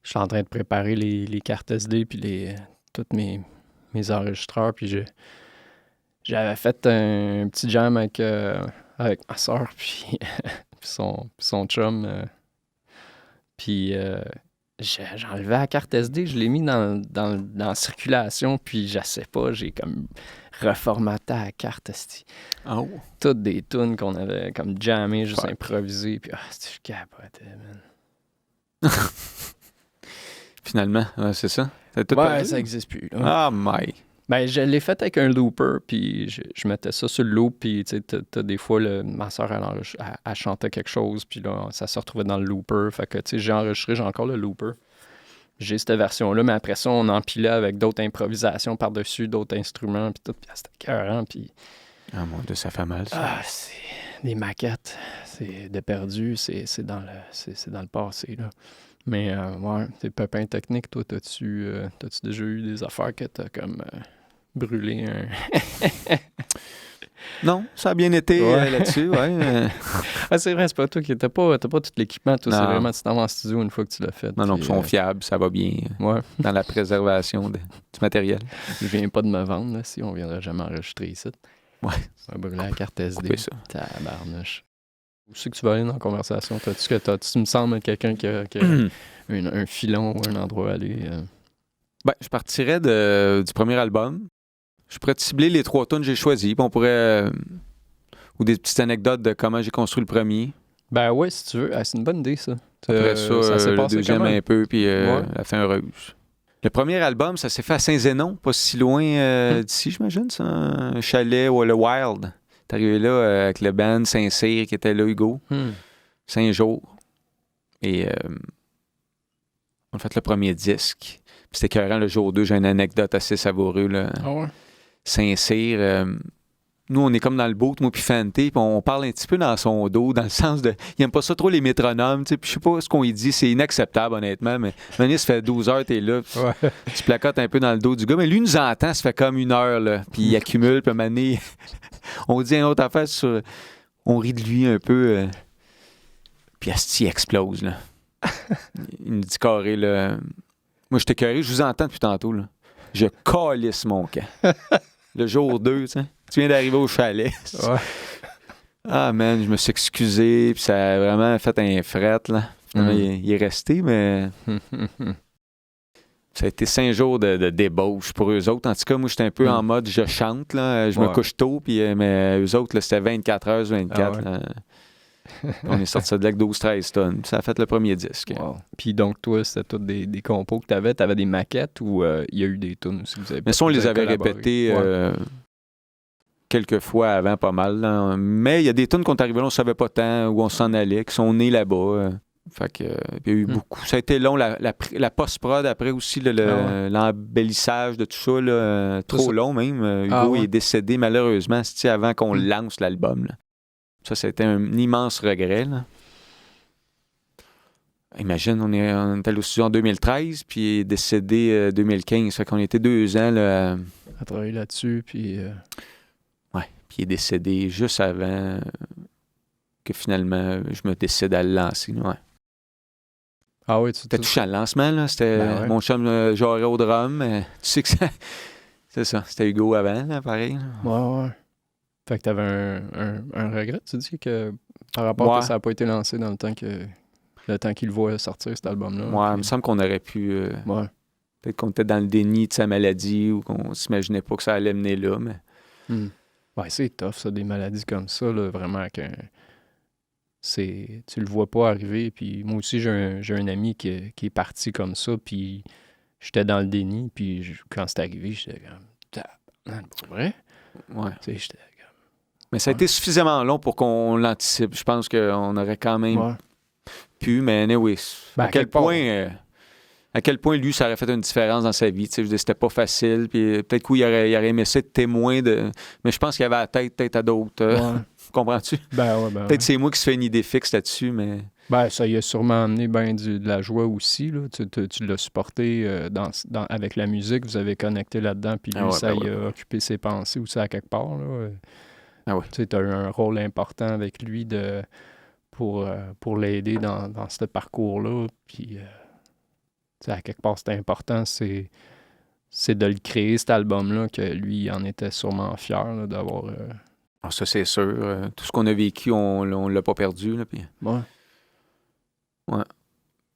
suis en train de préparer les cartes SD, puis tous mes enregistreurs, puis j'avais fait un petit jam avec ma soeur, puis son chum. Puis j'ai enlevé la carte SD, je l'ai mis dans la circulation, puis je sais pas, j'ai comme reformaté la carte. Oh. Toutes des tunes qu'on avait comme jammé, juste improvisé, puis je capotais, man. Finalement, c'est ça? Ça n'existe plus. Ah, my! Ben, je l'ai fait avec un looper, puis je mettais ça sur le loop, puis tu sais, t'as des fois, ma soeur, elle chantait quelque chose, puis là, ça se retrouvait dans le looper. Fait que, tu sais, j'ai enregistré, j'ai encore le looper. J'ai cette version-là, mais après ça, on empilait avec d'autres improvisations par-dessus, d'autres instruments, puis tout, puis c'était écœurant, puis... Ah, mon Dieu, ça fait mal, ça. C'est des maquettes, c'est de perdu, c'est dans le passé, là. Mais, tes pépins techniques, toi, t'as-tu déjà eu des affaires que t'as comme... brûler Non, ça a bien été là-dessus, c'est vrai, c'est pas toi qui t'as pas tout l'équipement, toi, c'est vraiment tu t'en vas en studio une fois que tu l'as fait. Non, ils sont fiables, ça va bien dans la préservation du matériel. Je viens pas de me vendre, là, si on viendrait jamais enregistrer ici. Ouais. Ça va brûler la carte SD. Tabarnouche. Où c'est que tu vas aller dans la conversation? Tu me sembles être quelqu'un qui a un filon ou un endroit à aller... Ben, je partirais du premier album. Je pourrais te cibler les 3 tunes que j'ai choisies. Puis on pourrait... ou des petites anecdotes de comment j'ai construit le premier. Ben ouais, si tu veux. Ah, c'est une bonne idée, ça. Après ça, s'est le passé deuxième comment? un peu, puis Ouais. la fin heureuse. Le premier album, ça s'est fait à Saint-Zénon, pas si loin d'ici, j'imagine, c'est un chalet ou le Wild. T'es arrivé là avec le band Saint-Cyr qui était là, Hugo, 5 jours. Et on a fait le premier disque. Puis c'était écœurant le jour 2, j'ai une anecdote assez savoureuse. Là. Ah ouais? Saint-Cyr, nous, on est comme dans le boat, moi puis Fanté, puis on parle un petit peu dans son dos, dans le sens de... Il aime pas ça trop, les métronomes, tu sais, puis je sais pas ce qu'on y dit, c'est inacceptable, honnêtement, mais maintenant, ça fait 12 heures, t'es là, Ouais. tu placotes un peu dans le dos du gars, mais lui nous entend, ça fait comme 1 heure, là, puis il accumule, puis à un moment donné, on dit une autre affaire sur... On rit de lui un peu, puis asti, il explose, là. Il me dit carré, là... Moi, j'étais carré, je vous entends depuis tantôt, là. Je calisse mon camp. Le jour 2, tu sais. Tu viens d'arriver au chalet. Ouais. Ah, man, je me suis excusé, puis ça a vraiment fait un fret, là. Finalement, il est resté, mais ça a été 5 jours de débauche pour eux autres. En tout cas, moi, j'étais un peu en mode je chante, là. Je me couche tôt, puis, mais eux autres, là, c'était 24 heures sur 24. Ah ouais. Là. On est sorti de là avec 12-13 tonnes. Ça a fait le premier disque. Wow. Puis donc, toi, c'était tous des compos que t'avais. T'avais des maquettes ou il y a eu des tunes aussi? Mais ça, on les avait répétés quelques fois avant, pas mal. Là. Mais il y a des tunes qu'on est arrivé là, on savait pas tant où on s'en allait, qui sont nés là-bas. Fait que, il y a eu beaucoup. Ça a été long, la post-prod après aussi, l'embellissage de tout ça, là, trop long même. Hugo est décédé malheureusement avant qu'on lance l'album. Là. Ça, c'était un immense regret. Là. Imagine, on est allé au studio en 2013, puis il est décédé 2015. Fait qu'on était 2 ans là, à travailler là-dessus, puis... Ouais, puis il est décédé juste avant que finalement je me décide à le lancer. Ouais. Ah oui, C'était touché à le lancement, là. C'était mon chum Jarret au drum, mais tu sais que c'est ça. C'était Hugo avant, là, pareil. Là. Ouais. Fait que t'avais un regret, tu dis, que par rapport à ça n'a pas été lancé dans le temps qu'il voit sortir cet album-là. Ouais, puis... il me semble qu'on aurait pu... Peut-être qu'on était dans le déni de sa maladie ou qu'on s'imaginait pas que ça allait mener là, mais... Ouais, c'est tough, ça, des maladies comme ça, là, vraiment, tu le vois pas arriver, puis moi aussi, j'ai un ami qui est parti comme ça, puis j'étais dans le déni, puis quand c'est arrivé, j'étais comme, pour vrai? Ouais. J'étais comme... Mais ça a été suffisamment long pour qu'on l'anticipe. Je pense qu'on aurait quand même pu, mais anyway, à quel point lui, ça aurait fait une différence dans sa vie. Je veux dire, c'était pas facile. Puis peut-être qu'il aurait aimé ça être témoin de... Mais je pense qu'il avait la tête peut-être à d'autres. Comprends-tu? Peut-être c'est moi qui se fais une idée fixe là-dessus, mais... ça y a sûrement amené de la joie aussi. Là. Tu l'as supporté avec la musique. Vous avez connecté là-dedans. Puis lui, ça y a occupé ses pensées aussi à quelque part. Là. Tu as eu un rôle important avec lui pour l'aider dans ce parcours-là. Puis... à quelque part, c'était important, c'est de le créer, cet album-là, que lui, il en était sûrement fier là, d'avoir... ça, c'est sûr. Tout ce qu'on a vécu, on l'a pas perdu. Là, puis... Ouais.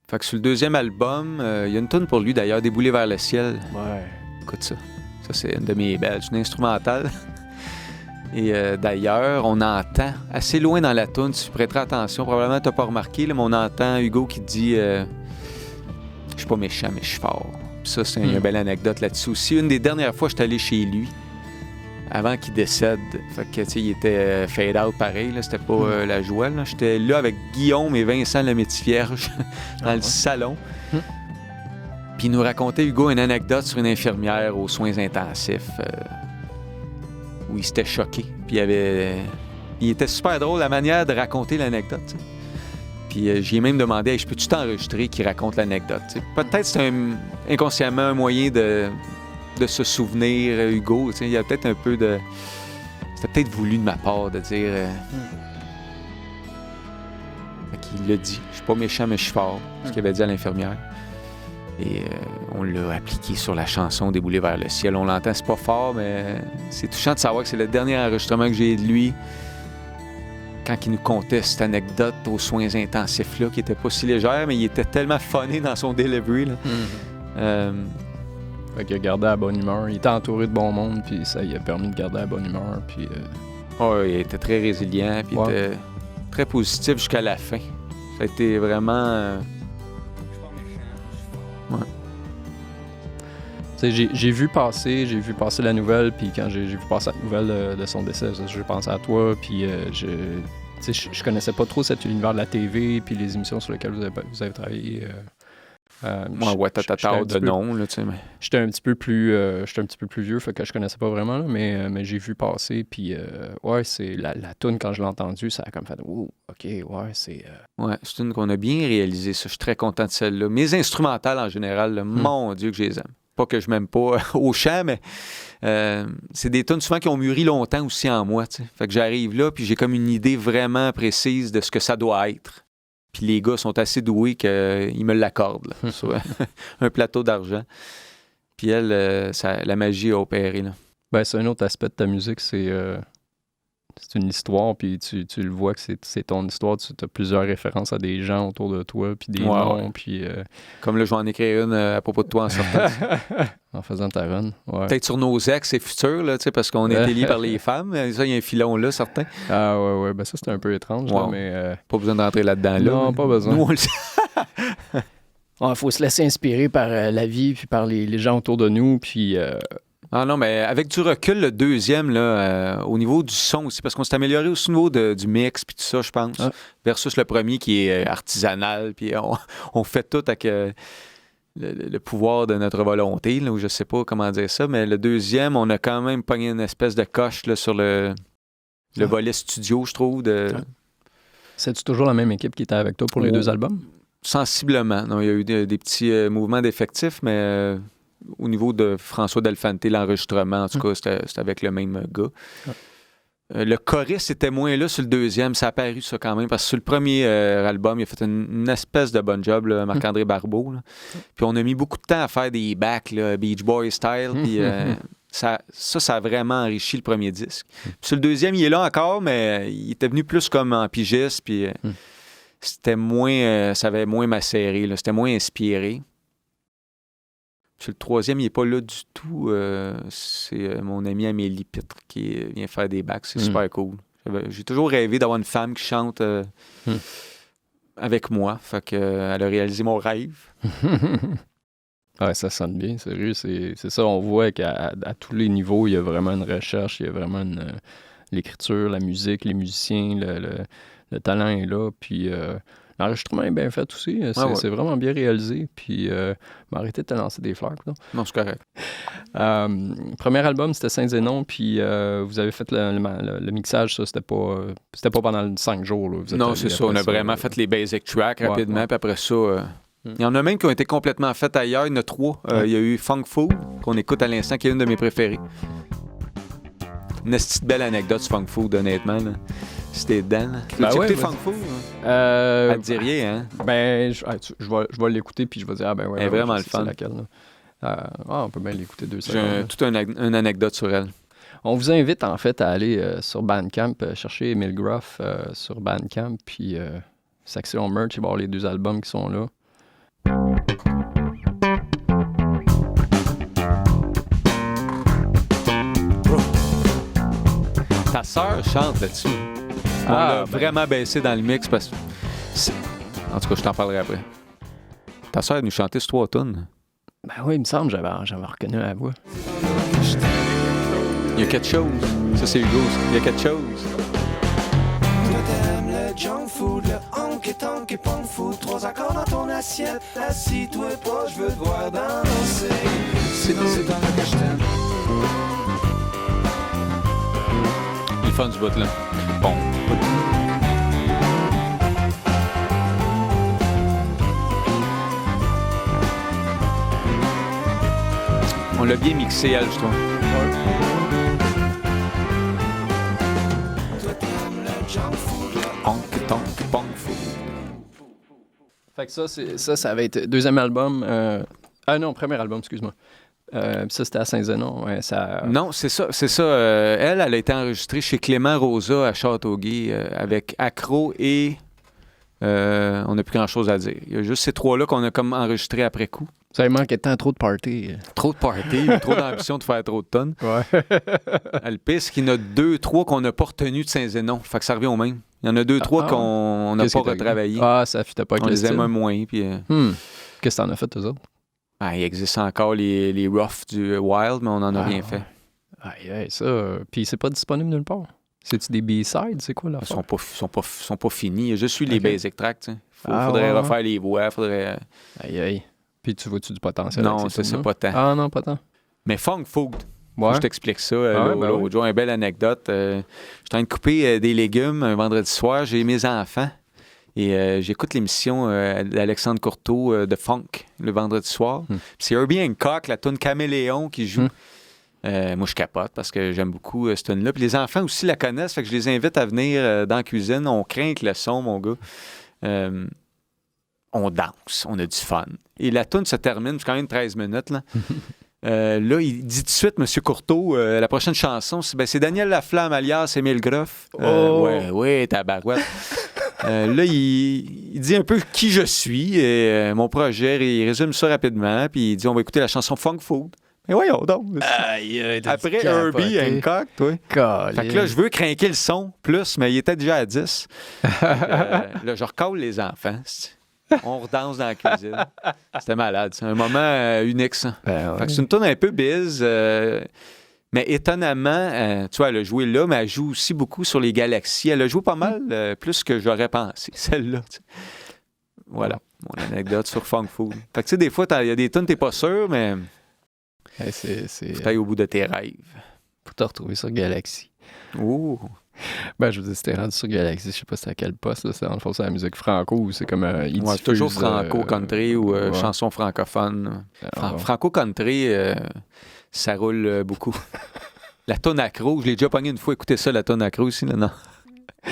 Fait que sur le deuxième album, il y a une tune pour lui, d'ailleurs, Débouler vers le ciel. Ouais. Écoute ça. Ça, c'est une de mes belles. C'est une instrumentale. Et d'ailleurs, on entend, assez loin dans la tune, si tu prêteras attention, probablement tu n'as pas remarqué, là, mais on entend Hugo qui dit... Je suis pas méchant, mais je suis fort. Puis ça, c'est une belle anecdote là-dessus aussi. Une des dernières fois, je suis allé chez lui, avant qu'il décède. Fait que, tu sais, il était fade out pareil, là. C'était pas la joie, là. J'étais là avec Guillaume et Vincent Lemaitre-Vierge dans le salon. Puis il nous racontait, Hugo, une anecdote sur une infirmière aux soins intensifs où il s'était choqué. Puis il était super drôle la manière de raconter l'anecdote, t'sais. Puis j'y ai même demandé, hey, je peux-tu t'enregistrer qu'il raconte l'anecdote? T'sais. Peut-être c'est inconsciemment un moyen de se souvenir, Hugo. T'sais. Il y a peut-être un peu de... C'était peut-être voulu de ma part de dire... Fait qu'il l'a dit. Je suis pas méchant, mais je suis fort. Ce qu'il avait dit à l'infirmière. Et on l'a appliqué sur la chanson Débouler vers le ciel. On l'entend, c'est pas fort, mais c'est touchant de savoir que c'est le dernier enregistrement que j'ai de lui. Quand il nous contait cette anecdote aux soins intensifs-là, qui était pas si légère, mais il était tellement funny dans son delivery. Là. Fait qu'il a gardé la bonne humeur. Il était entouré de bon monde, puis ça lui a permis de garder la bonne humeur. Puis, il était très résilient, puis il était très positif jusqu'à la fin. Ça a été vraiment... Ouais. J'ai vu passer la nouvelle, puis quand j'ai vu passer la nouvelle de son décès, j'ai pensé à toi, puis je connaissais pas trop cet univers de la TV, puis les émissions sur lesquelles vous avez travaillé. De nom, là, tu sais. Mais... J'étais un petit peu plus vieux, fait que je connaissais pas vraiment, là, mais j'ai vu passer, puis ouais, c'est la toune, quand je l'ai entendue, ça a comme fait « Oh, OK, ouais, c'est... Ouais, c'est une qu'on a bien réalisée, ça. Je suis très content de celle-là. Mes instrumentales, en général, là, mon Dieu que je les aime. Pas que je m'aime pas au chant, mais c'est des tunes souvent qui ont mûri longtemps aussi en moi, tu sais. Fait que j'arrive là, puis j'ai comme une idée vraiment précise de ce que ça doit être. Puis les gars sont assez doués qu'ils me l'accordent là, sur un plateau d'argent. Puis elle, la magie a opéré. Là. Ben, c'est un autre aspect de ta musique, c'est une histoire, puis tu le vois que c'est ton histoire. Tu as plusieurs références à des gens autour de toi, puis des noms, puis... Comme là, je vais en écrire une à propos de toi en sortant. En faisant ta run, ouais. Peut-être sur nos ex et futurs, là, parce qu'on a été liés par les femmes. Ça, il y a un filon là, certain. Ah ouais, ben ça, c'était un peu étrange, là, mais... Pas besoin d'entrer là-dedans, là. Non, pas besoin. Nous, on le sait. Il faut se laisser inspirer par la vie, puis par les gens autour de nous, puis... Ah non, mais avec du recul, le deuxième, là, au niveau du son aussi, parce qu'on s'est amélioré aussi au niveau du mix, puis tout ça, je pense, versus le premier qui est artisanal, puis on fait tout avec le pouvoir de notre volonté, là, ou je sais pas comment dire ça, mais le deuxième, on a quand même pogné une espèce de coche là, sur le volet studio, je trouve. C'est-tu toujours la même équipe qui était avec toi pour les deux albums? Sensiblement. Non, il y a eu des petits mouvements d'effectifs, mais... au niveau de François Delfante, l'enregistrement, en tout cas, c'était avec le même gars. Le choriste était moins là sur le deuxième. Ça a apparu, ça, quand même, parce que sur le premier album, il a fait une espèce de bon job, là, Marc-André Barbeau. Là. Puis on a mis beaucoup de temps à faire des backs, là, Beach Boy style. Puis ça a vraiment enrichi le premier disque. Puis sur le deuxième, il est là encore, mais il était venu plus comme en pigiste. Puis c'était moins... ça avait moins macéré, là, c'était moins inspiré. Sur le troisième, il n'est pas là du tout. C'est mon amie Amélie Pitre qui vient faire des backs. C'est super cool. J'ai toujours rêvé d'avoir une femme qui chante avec moi. Fait que, elle a réalisé mon rêve. Ouais, ça sonne bien, sérieux. C'est ça, on voit qu'à tous les niveaux, il y a vraiment une recherche, il y a vraiment l'écriture, la musique, les musiciens, le talent est là. Puis... l'enregistrement est bien fait aussi. C'est vraiment bien réalisé. Puis, m'arrêter de te lancer des fleurs. Non, c'est correct. Premier album, c'était Saint-Zénon. Puis, vous avez fait le mixage. Ça, c'était pas pendant 5 jours. Là. Non, c'est ça. On a vraiment fait les basic tracks rapidement. Puis après ça, il y en a même qui ont été complètement faits ailleurs. Il y en a 3. Il y a eu Funk Food, qu'on écoute à l'instant, qui est une de mes préférées. Une petite belle anecdote sur Funk Food, honnêtement. Là. C'était dedans. Tu as écouté Funk Food? Elle te dit rien, hein? Ben, je vais l'écouter, puis je vais dire, ah ben ouais. Elle est vraiment le fun. C'est laquelle, on peut bien l'écouter 2 secondes. J'ai toute une anecdote sur elle. On vous invite, en fait, à aller sur Bandcamp, chercher Emile Groff sur Bandcamp, puis section merch, il va y avoir les 2 albums qui sont là. Ta sœur chante là-dessus. On l'a vraiment baissé dans le mix parce que... En tout cas, je t'en parlerai après. Ta sœur nous chantait sur 3 tonnes. Ben oui, il me semble, j'avais reconnu la voix. Il y a quelque chose. Ça, c'est Hugo. Il y a quelque chose. Toi, t'aimes le junk food, le honky tonk et punk food. 3 accords dans ton assiette. Assis-toi pas, je veux te voir danser. C'est dans le que je t'aime. Il est fun du bout, là. Bon. On l'a bien mixé, elle, je trouve. Fait que ça avait été 2e album. Non, premier album, excuse-moi. Ça, c'était à Saint-Zénon. Ouais, Non, c'est ça. Elle a été enregistrée chez Clément Rosa à Châteauguay avec Accro et on n'a plus grand-chose à dire. Il y a juste ces 3-là qu'on a comme enregistrés après coup. Ça lui manquait tant trop de party. Trop de party, trop d'ambition de faire trop de tonnes. Ouais. Le pire, c'est qu'il y en a 2-3 qu'on n'a pas retenus de Saint-Zénon. Fait que ça revient au même. Il y en a 2-3 qu'on n'a Qu'est-ce pas que t'as- retravaillé. Ah, ça fitait pas avec On le les aime style. un moins. Puis, Qu'est-ce que t'en as fait, eux autres? il existe encore les roughs du Wild, mais on n'en a rien fait. Aïe, ça. Puis c'est pas disponible nulle part. C'est-tu des B-sides? C'est quoi là? Ils sont pas finis. Il y a juste eu les Ok. basic tracks. Tu sais. Ah, faudrait ouais. refaire les voix. Faudrait... Aïe. Puis tu vois-tu du potentiel? Non, avec ces c'est tunes-là? pas tant. Ah non, pas tant. Mais Funk Food, Ouais. je t'explique ça. ben L'autre oui. jour, une belle anecdote. Je suis en train de couper des légumes un vendredi soir. J'ai mes enfants. Et j'écoute l'émission d'Alexandre Courteau de Funk le vendredi soir. Puis c'est Herbie Hancock, la tune Caméléon qui joue. Moi, je capote parce que j'aime beaucoup cette tune-là. Puis les enfants aussi la connaissent, fait que je les invite à venir dans la cuisine. On craint que le son, mon gars. On danse, on a du fun. Et la tune se termine, c'est quand même 13 minutes. Là, là il dit tout de suite, M. Courteau, la prochaine chanson, c'est Daniel Laflamme alias Émile Groff. Ouais, tabarouette. Là, il dit un peu qui je suis, et mon projet, il résume ça rapidement, puis il dit on va écouter la chanson Funk Food. Mais voyons donc. Après Herbie Hancock, toi. Fait que là, je veux craquer le son plus, mais il était déjà à 10. Là, je recale les enfants. On redanse dans la cuisine. C'était malade. C'est un moment unique, ça. Fait que c'est une tourne un peu biz. Mais étonnamment, tu vois, elle a joué là, mais elle joue aussi beaucoup sur les galaxies. Elle a joué pas mal, plus que j'aurais pensé, celle-là. Tu sais. Voilà, mon anecdote sur Funk Food. Fait que tu sais, des fois, il y a des tunes, t'es pas sûr, mais c'est faut aller au bout de tes rêves. pour te retrouver sur Galaxy. Ouh! Ben, je veux dire, c'était rendu sur Galaxy, je sais pas c'est à quel poste, là. C'est dans le fond, c'est la musique franco ou c'est comme... il Ouais, diffuse, toujours franco-country ou ouais. chanson francophone. Ah, ouais. Franco-country, ça roule beaucoup. La tonne accro, je l'ai déjà pogné une fois. Écoutez ça, la tonne accro aussi, là, non?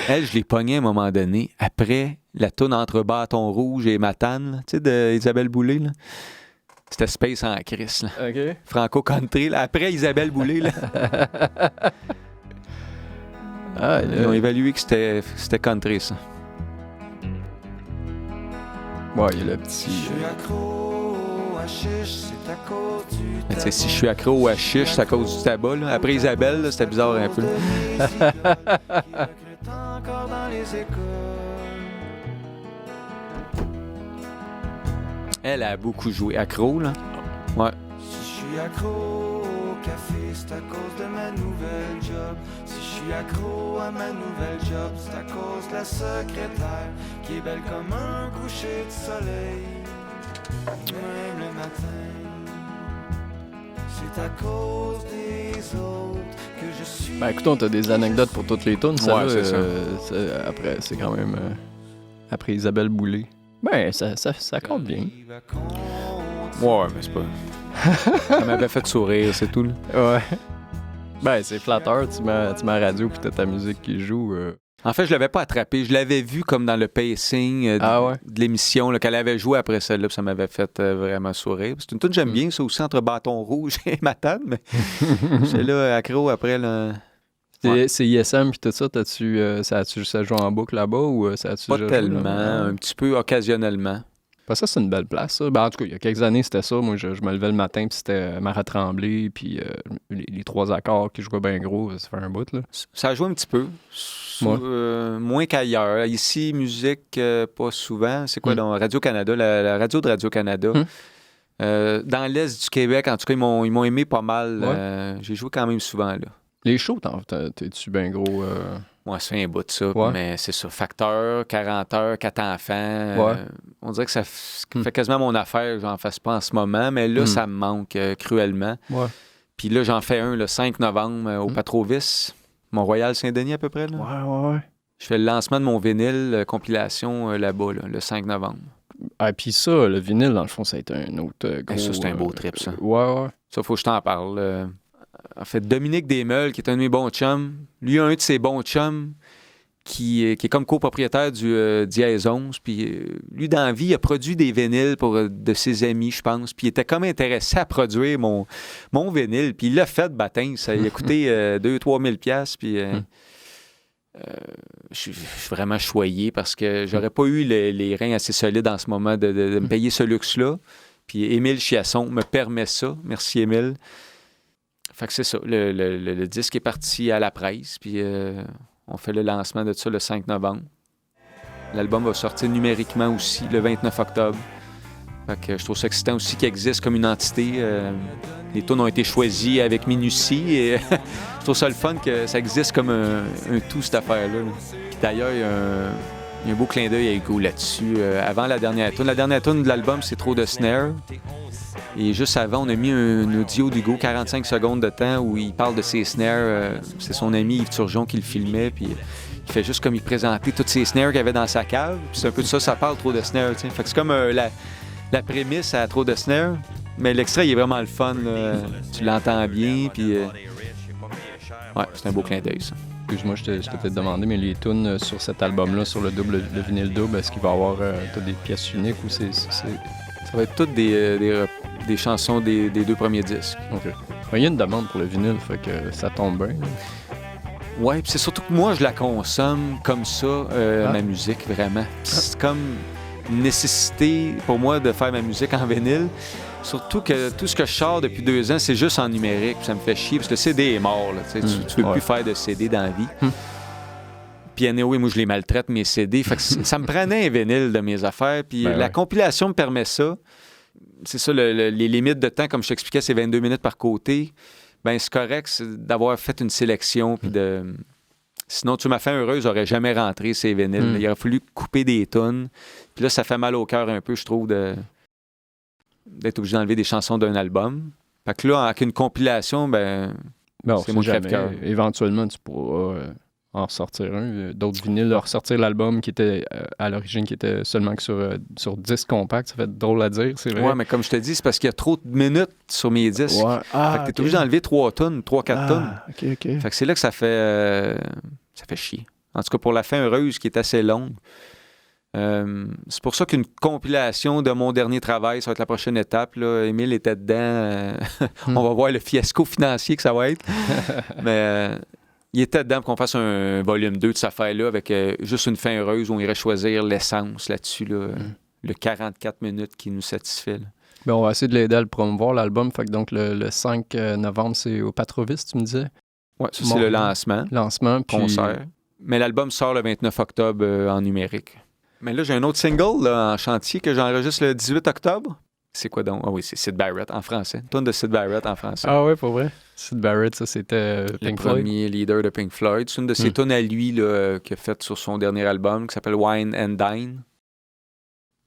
Elle, je l'ai pognée à un moment donné, après la tonne entre Bâton Rouge et Matane, tu sais, d'Isabelle Boulay, là. C'était Space en Christ, là. OK. Franco-country, là. Après Isabelle Boulay, là. Ils ont évalué que c'était country, ça. Ouais, il y a le petit... Je suis accro à chiche, c'est à cause du Mais tu sais, si je suis accro au hashish, c'est à cause du tabac, là. Après Isabelle, là, c'était bizarre un peu. encore dans les écoles. Elle a beaucoup joué. Accro, là. Ouais. Si je suis accro au café, c'est à cause de ma nouvelle job. Si je suis accro à ma nouvelle job, c'est à cause de la secrétaire qui est belle comme un coucher de soleil. Même le matin, c'est à cause des autres que je suis. Ben, écoutons, t'as des anecdotes pour toutes les tunes, ça, Ouais, là, c'est ça. après, c'est quand même... après Isabelle Boulay. Ben, ça compte bien. Ouais, mais c'est pas... Ça m'avait fait sourire, c'est tout, là. Ouais. Ben, c'est flatteur, tu mets à la radio puis t'as ta musique qui joue. En fait, je l'avais pas attrapé. Je l'avais vu comme dans le pacing de l'émission, là, qu'elle avait joué après celle-là, puis ça m'avait fait vraiment sourire. C'est une tune que j'aime bien, ça aussi, entre Bâton Rouge et Matane, mais j'étais là, accro après, là... C'est ISM puis tout ça, ça a-tu juste à jouer en boucle là-bas ou ça a-tu Pas déjà joué tellement, là-bas? un petit peu occasionnellement. Ben, ça, c'est une belle place, ça. Ben, en tout cas, il y a quelques années, c'était ça. Moi, je me levais le matin, puis c'était Marat Tremblay, puis les trois accords qui jouaient bien gros, ça fait un bout, là. Ça a joué un petit peu, moins qu'ailleurs. Ici, musique, pas souvent. C'est quoi, dans Radio-Canada, la radio de Radio-Canada. Dans l'Est du Québec, en tout cas, ils m'ont aimé pas mal. J'ai joué quand même souvent, là. Les shows, t'es-tu bien gros? Moi, ça fait un bout de ça, Ouais. mais c'est ça. Facteur, 40 heures, 4 enfants. Ouais. On dirait que ça fait quasiment mon affaire. J'en fasse pas en ce moment, mais là, ça me manque cruellement. Ouais. Puis là, j'en fais un le 5 novembre au Patrovis, Mont-Royal Saint-Denis à peu près. Là. Ouais. Je fais le lancement de mon vinyle compilation là-bas, là, le 5 novembre. Ah, puis ça, le vinyle, dans le fond, ça a été un autre gros... Ça, c'est un beau trip, ça. Ouais. Ça, faut que je t'en parle. En fait, Dominique Desmeules, qui est un de mes bons chums, lui a un de ses bons chums qui est comme copropriétaire du Dièse 11. Puis lui, dans la vie, il a produit des vinyles pour de ses amis, je pense. Puis il était comme intéressé à produire mon vinyle. Puis il l'a fait, baptême. Ça il a coûté 2-3 000 $. Puis je suis vraiment choyé parce que j'aurais pas eu les reins assez solides en ce moment de me payer ce luxe-là. Puis Émile Chiasson me permet ça. Merci, Émile. Fait que c'est ça. Le disque est parti à la presse, puis on fait le lancement de ça le 5 novembre. L'album va sortir numériquement aussi le 29 octobre. Fait que je trouve ça excitant aussi qu'il existe comme une entité. Les tunes ont été choisies avec minutie et je trouve ça le fun que ça existe comme un tout, cette affaire-là. Puis d'ailleurs, il y a un beau clin d'œil à Hugo là-dessus. Avant la dernière tune de l'album, c'est Trop de snare. Et juste avant, on a mis un audio d'Hugo, 45 secondes de temps, où il parle de ses snares. C'est son ami Yves Turgeon qui le filmait, puis il fait juste comme il présentait toutes ses snares qu'il avait dans sa cave. Puis c'est un peu de ça, ça parle, Trop de snare. T'sais. Fait que c'est comme la prémisse à Trop de snare. Mais l'extrait, il est vraiment le fun. Là. Tu l'entends bien, puis... Ouais, c'est un beau clin d'œil, ça. Excuse-moi, je t'ai peut-être demandé, mais les tunes sur cet album-là, sur le vinyle double, est-ce qu'il va y avoir des pièces uniques ou c'est... Ça va être toutes des chansons des 2 premiers disques. OK. Il y a une demande pour le vinyle, fait que ça tombe bien. Ouais, puis c'est surtout que moi, je la consomme comme ça, ma musique, vraiment. C'est comme une nécessité pour moi de faire ma musique en vinyle. Surtout que tout ce que je sors depuis 2 ans, c'est juste en numérique. Puis ça me fait chier, parce que le CD est mort. Là, tu peux plus faire de CD dans la vie. Puis anyway, moi, je les maltraite, mes CD. Fait que ça me prenait un vinyle de mes affaires. Puis la compilation me permet ça. C'est ça, les limites de temps, comme je t'expliquais, c'est 22 minutes par côté. Ben c'est correct d'avoir fait une sélection. Puis sinon, tu m'as fait heureuse, j'aurais jamais rentré ces vinyles. Il aurait fallu couper des tonnes. Puis là, ça fait mal au cœur un peu, je trouve, d'être obligé d'enlever des chansons d'un album. Fait que là, avec une compilation, c'est mon crève-cœur. Éventuellement, tu pourras en ressortir un. D'autres vinyles, ressortir l'album qui était à l'origine, qui était seulement que sur disque compact. Ça fait drôle à dire, c'est vrai. Ouais, mais comme je te dis, c'est parce qu'il y a trop de minutes sur mes disques. Ouais. Fait que t'es obligé d'enlever 3-4 tonnes. OK. Fait que c'est là que ça fait chier. En tout cas, pour la fin heureuse, qui est assez longue. C'est pour ça qu'une compilation de mon dernier travail, ça va être la prochaine étape. Là. Émile était dedans. On va voir le fiasco financier que ça va être. Mais il était dedans pour qu'on fasse un volume 2 de cette affaire-là avec juste une fin heureuse où on irait choisir l'essence là-dessus. Là, le 44 minutes qui nous satisfait. Là. Ben, on va essayer de l'aider à le promouvoir, l'album. Fait que donc le 5 novembre, c'est au Patrovis, tu me disais? Oui, ça, c'est le lancement. Puis... concert. Mais l'album sort le 29 octobre en numérique. Mais là, j'ai un autre single là, en chantier que j'enregistre le 18 octobre. C'est quoi donc? Ah oui, c'est Syd Barrett en français. Une tonne de Syd Barrett en français. Ah oui, pour vrai? Syd Barrett, ça, c'était Pink Floyd. Le premier leader de Pink Floyd. C'est une de ses tunes à lui là, qu'il a faite sur son dernier album qui s'appelle Wine and Dine.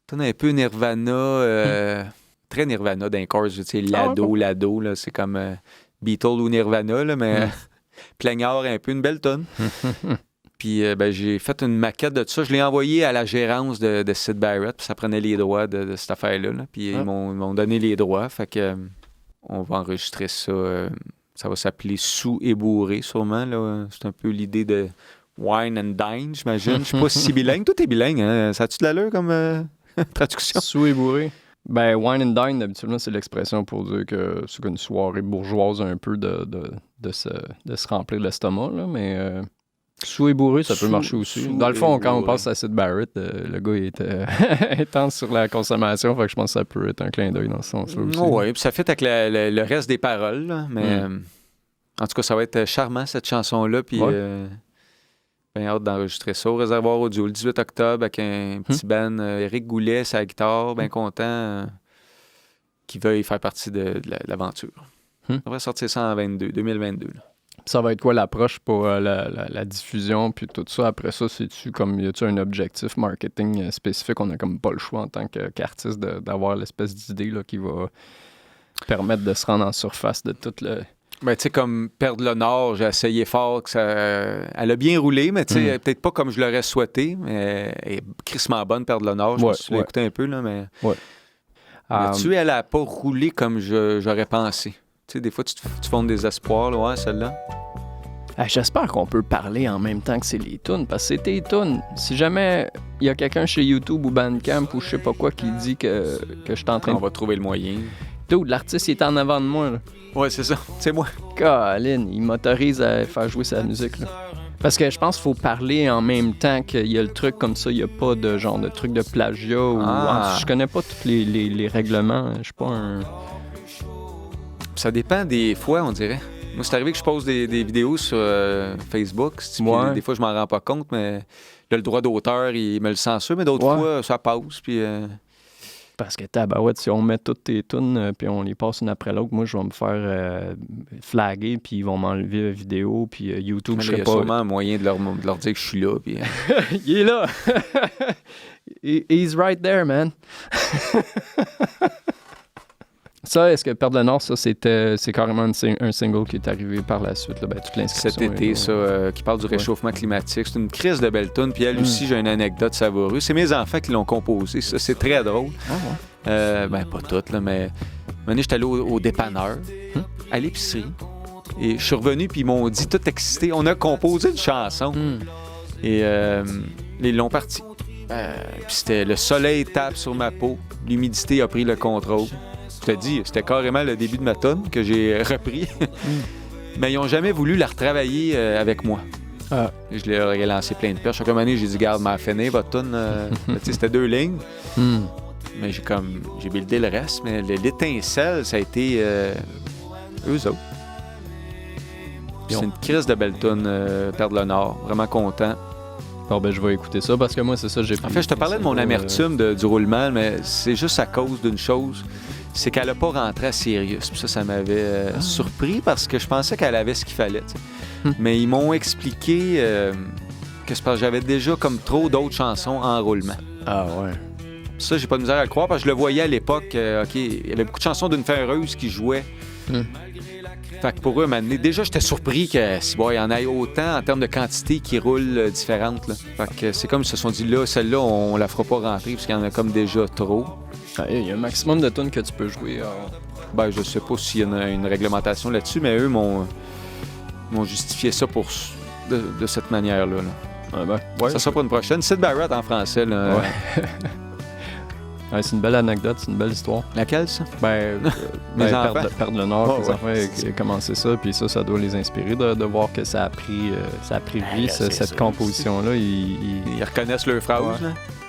Tune un peu Nirvana, très Nirvana d'un chorus. Tu sais, Lado, là, c'est comme Beatles ou Nirvana, là, mais plaignard un peu, une belle tune. Puis j'ai fait une maquette de ça. Je l'ai envoyé à la gérance de Syd Barrett, puis ça prenait les droits de cette affaire-là. Là. Puis ils m'ont donné les droits. Fait que on va enregistrer ça. Ça va s'appeler Sous et bourré, sûrement. Là. C'est un peu l'idée de Wine and Dine, j'imagine. Je suis pas si bilingue. Tout est bilingue, hein? Ça a-tu de l'allure comme traduction? Sous et bourré. Ben, wine and dine, habituellement, c'est l'expression pour dire que c'est une soirée bourgeoise un peu de se remplir l'estomac, là, mais... Sous et bourré, ça peut marcher aussi. Dans le fond, quand on passe à Syd Barrett, le gars il était intense sur la consommation, fait que je pense que ça peut être un clin d'œil dans ce sens-là aussi. Oui, puis ça fait avec le reste des paroles, là, mais en tout cas, ça va être charmant cette chanson-là, puis bien hâte d'enregistrer ça au Réservoir Audio le 18 octobre avec un petit band, Éric Goulet, sa guitare, bien content, qui veuille faire partie de l'aventure. On devrait sortir ça en 2022. Là. Ça va être quoi l'approche pour la diffusion puis tout ça? Après ça, c'est-tu comme, y a-tu un objectif marketing spécifique? On n'a comme pas le choix en tant qu'artiste d'avoir l'espèce d'idée là, qui va permettre de se rendre en surface de tout le... Ben, tu sais, comme Perdre le Nord, j'ai essayé fort que ça... Elle a bien roulé, mais tu sais, peut-être pas comme je l'aurais souhaité, mais elle est crissement bonne, Perdre le Nord. Je me suis écouté un peu, là, mais... Là-dessus, elle a pas roulé comme j'aurais pensé. Tu sais, des fois, tu fondes des espoirs, là, ouais, celle-là. J'espère qu'on peut parler en même temps que c'est les tunes, parce que c'est tes tunes. Si jamais il y a quelqu'un chez YouTube ou Bandcamp ou je sais pas quoi qui dit que je suis en train de... On va trouver le moyen. Dude, l'artiste, il est en avant de moi, là. Ouais, c'est ça. C'est moi. Colin, il m'autorise à faire jouer sa musique, là. Parce que je pense qu'il faut parler en même temps qu'il y a le truc comme ça. Il n'y a pas de genre de truc de plagiat. Ou... Ah. Je connais pas tous les règlements. Je suis pas un... Ça dépend des fois, on dirait. Moi, c'est arrivé que je pose des vidéos sur Facebook. Puis des fois, je m'en rends pas compte, mais là, le droit d'auteur, il me le censure. Mais d'autres fois, ça passe. Puis... Parce que tabarouette, si on met toutes tes tunes puis on les passe une après l'autre, moi, je vais me faire flaguer puis ils vont m'enlever la vidéo puis YouTube, je sais pas... Il y a sûrement un moyen de leur dire que je suis là. Puis... Il est là! He's right there, man! Ça, est-ce que Perdre le Nord, ça, c'est carrément un single qui est arrivé par la suite, là, toute l'inscription. Cet été, qui parle du réchauffement climatique. C'est une crise de belle tune. Puis elle aussi, j'ai une anecdote savoureuse. C'est mes enfants qui l'ont composée. Ça, c'est très drôle. Pas toutes, là, mais... Un moment, j'étais allé au dépanneur, à l'épicerie. Et je suis revenu, puis ils m'ont dit, tout excité, on a composé une chanson. Et ils l'ont parti. Puis c'était le soleil tape sur ma peau, l'humidité a pris le contrôle. Je te dis, c'était carrément le début de ma tonne que j'ai repris. Mais ils n'ont jamais voulu la retravailler avec moi. Je leur ai lancé plein de perches. Chaque année, j'ai dit, garde, m'a fini votre tonne. C'était 2 lignes. Mais j'ai buildé le reste. Mais l'étincelle, ça a été eux autres. C'est une crise de belle tonne, Perdre le Nord. Vraiment content. Bon, je vais écouter ça parce que moi, c'est ça, j'ai pris. En fait, je te parlais de mon amertume du roulement, mais c'est juste à cause d'une chose. C'est qu'elle n'a pas rentré à Sirius. Puis ça m'avait surpris parce que je pensais qu'elle avait ce qu'il fallait. Mais ils m'ont expliqué que c'est parce que j'avais déjà comme trop d'autres chansons en roulement. Ah ouais. Ça, j'ai pas de misère à le croire parce que je le voyais à l'époque. Il y avait beaucoup de chansons d'une fin heureuse qui jouaient. Fait que pour eux, déjà, j'étais surpris qu'il y en ait autant en termes de quantité qui roulent différentes. Là. Fait que c'est comme ils se sont dit, là, celle-là, on la fera pas rentrer parce qu'il y en a comme déjà trop. Il y a un maximum de tunes que tu peux jouer. Je sais pas s'il y a une réglementation là-dessus, mais eux m'ont justifié ça de cette manière-là. Là. Ça sera pour une prochaine. Syd Barrett en français. Là. C'est une belle anecdote, c'est une belle histoire. Laquelle, ça? Perdre le Nord, les enfants qui ont commencé ça, puis ça doit les inspirer de voir que ça a pris vie, cette composition-là. Ils reconnaissent leurs phrases.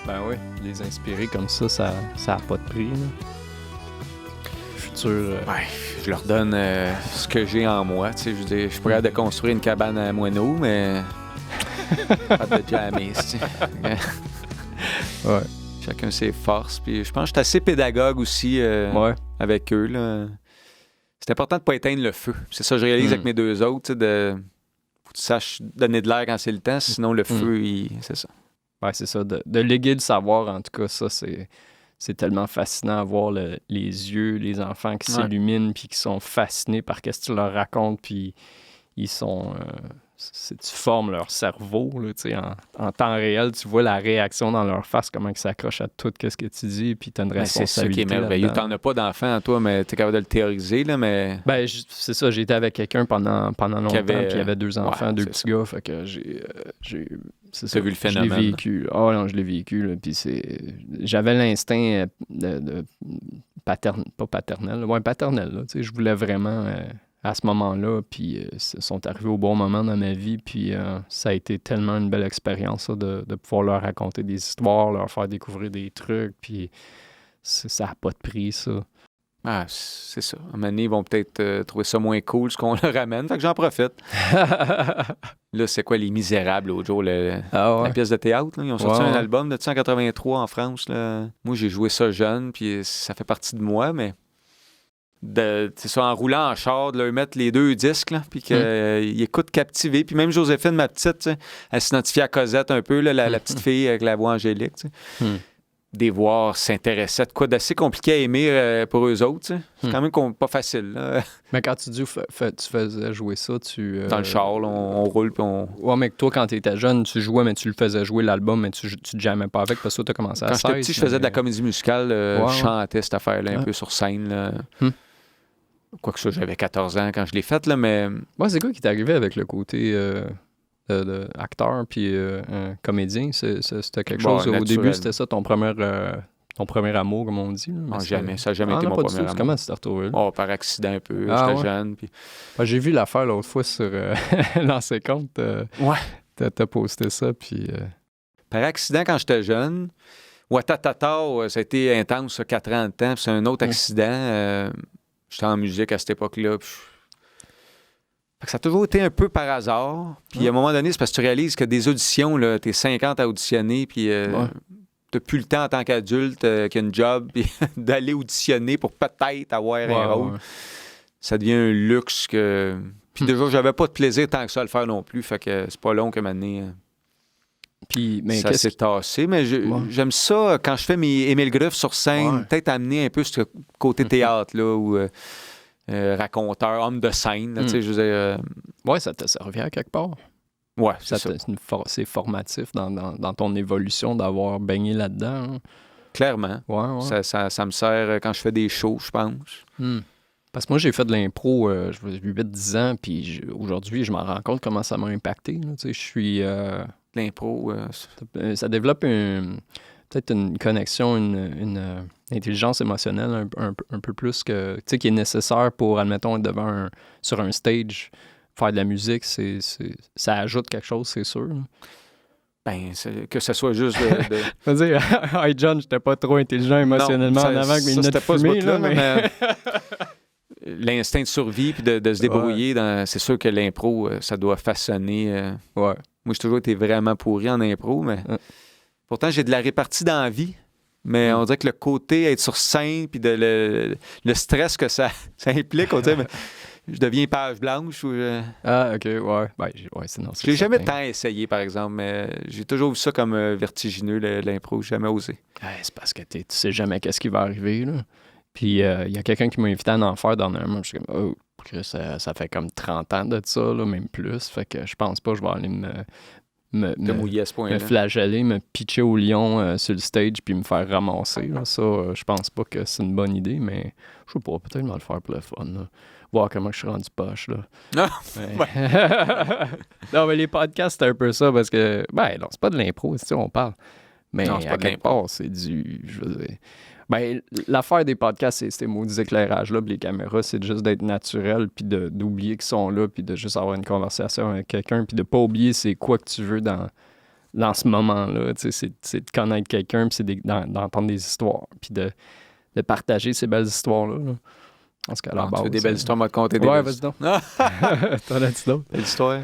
Ouais. Les inspirer comme ça a pas de prix. Là. Futur... je leur donne ce que j'ai en moi. Je veux dire, je suis prêt de construire une cabane à moineaux, mais pas de jammer. Ouais. Chacun ses forces. Puis je pense que je suis assez pédagogue aussi avec eux. Là. C'est important de ne pas éteindre le feu. C'est ça que je réalise avec mes deux autres. Faut que tu saches donner de l'air quand c'est le temps, sinon le feu, c'est ça. Ouais, c'est ça. De léguer le savoir, en tout cas, ça, c'est tellement fascinant à voir les yeux, les enfants qui s'illuminent puis qui sont fascinés par ce que tu leur racontes. Puis ils sont... tu formes leur cerveau, là, en temps réel, tu vois la réaction dans leur face, comment ils s'accrochent à tout ce que tu dis, puis tu as une responsabilité. C'est ça qui est merveilleux. Tu n'en as pas d'enfant, toi, mais tu es capable de le théoriser, là, mais... c'est ça, j'ai été avec quelqu'un pendant longtemps, puis il y avait 2 enfants, 2 petits gars, fait que j'ai c'est ça, vu le phénomène. Je l'ai vécu. Non, je l'ai vécu, là, puis j'avais l'instinct paternel, là, je voulais vraiment... à ce moment-là, puis ils sont arrivés au bon moment dans ma vie, puis ça a été tellement une belle expérience ça, de pouvoir leur raconter des histoires, leur faire découvrir des trucs, puis ça n'a pas de prix, ça. C'est ça. À un moment donné, ils vont peut-être trouver ça moins cool, ce qu'on leur ramène, fait que j'en profite. Là, c'est quoi, Les Misérables, l'autre jour, la pièce de théâtre, là? Ils ont sorti un album de 1983 en France, là. Moi, j'ai joué ça jeune, puis ça fait partie de moi, mais... c'est ça, en roulant en char, de leur mettre les 2 disques, là, puis qu'ils écoutent captivés. Puis même Joséphine, ma petite, elle s'identifie à Cosette un peu, là, la petite fille avec la voix angélique. Des voix s'intéresser à de quoi d'assez compliqué à aimer pour eux autres. C'est quand même pas facile. Là. Mais quand tu dis tu faisais jouer ça, dans le char, là, on roule, puis on... Ouais, mais toi, quand tu étais jeune, tu jouais, mais tu le faisais jouer l'album, mais tu te jammais pas avec, parce que tu as commencé à 16. Quand j'étais petit, je faisais de la comédie musicale. Je chantais cette affaire-là un peu sur scène, là. Quoique ça, j'avais 14 ans quand je l'ai faite, là, mais... Ouais, c'est quoi qui t'est arrivé avec le côté acteur puis comédien? C'était quelque chose... Au début, c'était ça ton premier amour, comme on dit. Là, jamais. Ça n'a jamais été mon premier amour. Comment tu t'es retrouvé? Par accident un peu. J'étais jeune. Puis... J'ai vu l'affaire l'autre fois sur l'ancien compte. T'as posté ça, puis... Par accident, quand j'étais jeune, Ouattatata, ça a été intense, 4 ans de temps. Puis c'est un autre accident. J'étais en musique à cette époque-là. Fait que ça a toujours été un peu par hasard. Puis à un moment donné, c'est parce que tu réalises que des auditions, là, t'es 50 à auditionner, puis t'as plus le temps en tant qu'adulte qui a une job, puis d'aller auditionner pour peut-être avoir un rôle. Ouais. Ça devient un luxe que... Puis déjà, j'avais pas de plaisir tant que ça à le faire non plus. Fait que c'est pas long que maintenant... Puis, mais ça s'est tassé, mais j'aime ça quand je fais mes Émile Gruff sur scène, peut-être amener un peu ce côté théâtre, là, ou raconteur, homme de scène, là, tu sais, je veux dire... Ouais, ça t'a servi à quelque part. Ouais, c'est ça. C'est formatif dans ton évolution d'avoir baigné là-dedans. Hein. Clairement. Ouais. Ça me sert quand je fais des shows, je pense. Parce que moi, j'ai fait de l'impro, je veux dire, 8-10 ans, puis aujourd'hui, je m'en rends compte comment ça m'a impacté. Tu sais, je suis... L'impro... ça développe peut-être une connexion, une intelligence émotionnelle un peu plus que... Tu sais, qui est nécessaire pour, admettons, être sur un stage, faire de la musique, ça ajoute quelque chose, c'est sûr. Ben, que ce soit juste de... Je veux dire, hey John, j'étais pas trop intelligent émotionnellement en avant que mes lunettes fumées, là, mais... L'instinct de survie puis de se débrouiller, c'est sûr que l'impro, ça doit façonner. Moi, j'ai toujours été vraiment pourri en impro, mais pourtant, j'ai de la répartie dans la vie. Mais on dirait que le côté être sur scène puis le stress que ça implique, on dirait, je deviens page blanche. Ah, OK, ouais. Ben, sinon, je l'ai jamais tant essayé, par exemple, mais j'ai toujours vu ça comme vertigineux, l'impro. J'ai jamais osé. C'est parce que tu sais jamais qu'est-ce qui va arriver, là. Puis, il y a quelqu'un qui m'a invité à en faire dernièrement. Je suis comme, ça fait comme 30 ans de ça, là, même plus. Fait que je pense pas que je vais aller me flageller, me pitcher au lion sur le stage puis me faire ramasser. Là. Ça, je pense pas que c'est une bonne idée, mais je sais pas, peut-être me le faire pour le fun. Là. Voir comment je suis rendu poche, là. Non, mais les podcasts, c'est un peu ça, parce que, non, c'est pas de l'impro, c'est on parle. Mais non, à quelque part, c'est du... Je veux dire... l'affaire des podcasts, c'est ces maudits éclairages-là, puis les caméras, c'est juste d'être naturel, puis d'oublier qu'ils sont là, puis de juste avoir une conversation avec quelqu'un, puis de pas oublier c'est quoi que tu veux dans ce moment-là. C'est de connaître quelqu'un, puis c'est d'entendre des histoires, puis de partager ces belles histoires-là. Là. Parce qu'à la base, tu veux des belles histoires, moi, te conter des belles histoires. Ouais, vas-y donc. T'en as-tu d'autres? Belle histoire.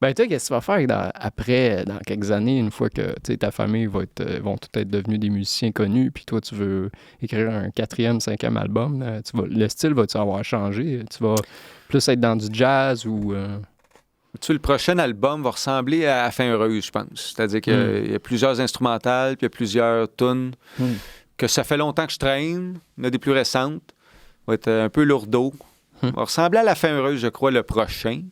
Ben, toi, qu'est-ce que tu vas faire après, dans quelques années, une fois que ta famille vont tout être devenus des musiciens connus, puis toi, tu veux écrire un 4e, 5e album, le style va-tu avoir changé? Tu vas plus être dans du jazz ou... Tu sais, le prochain album va ressembler à Fin heureuse, je pense. C'est-à-dire qu'il y a plusieurs instrumentales, puis il y a plusieurs tunes que ça fait longtemps que je traîne. Il y en a des plus récentes. Va être un peu lourdeau. Va ressembler à La Fin heureuse, je crois, le prochain.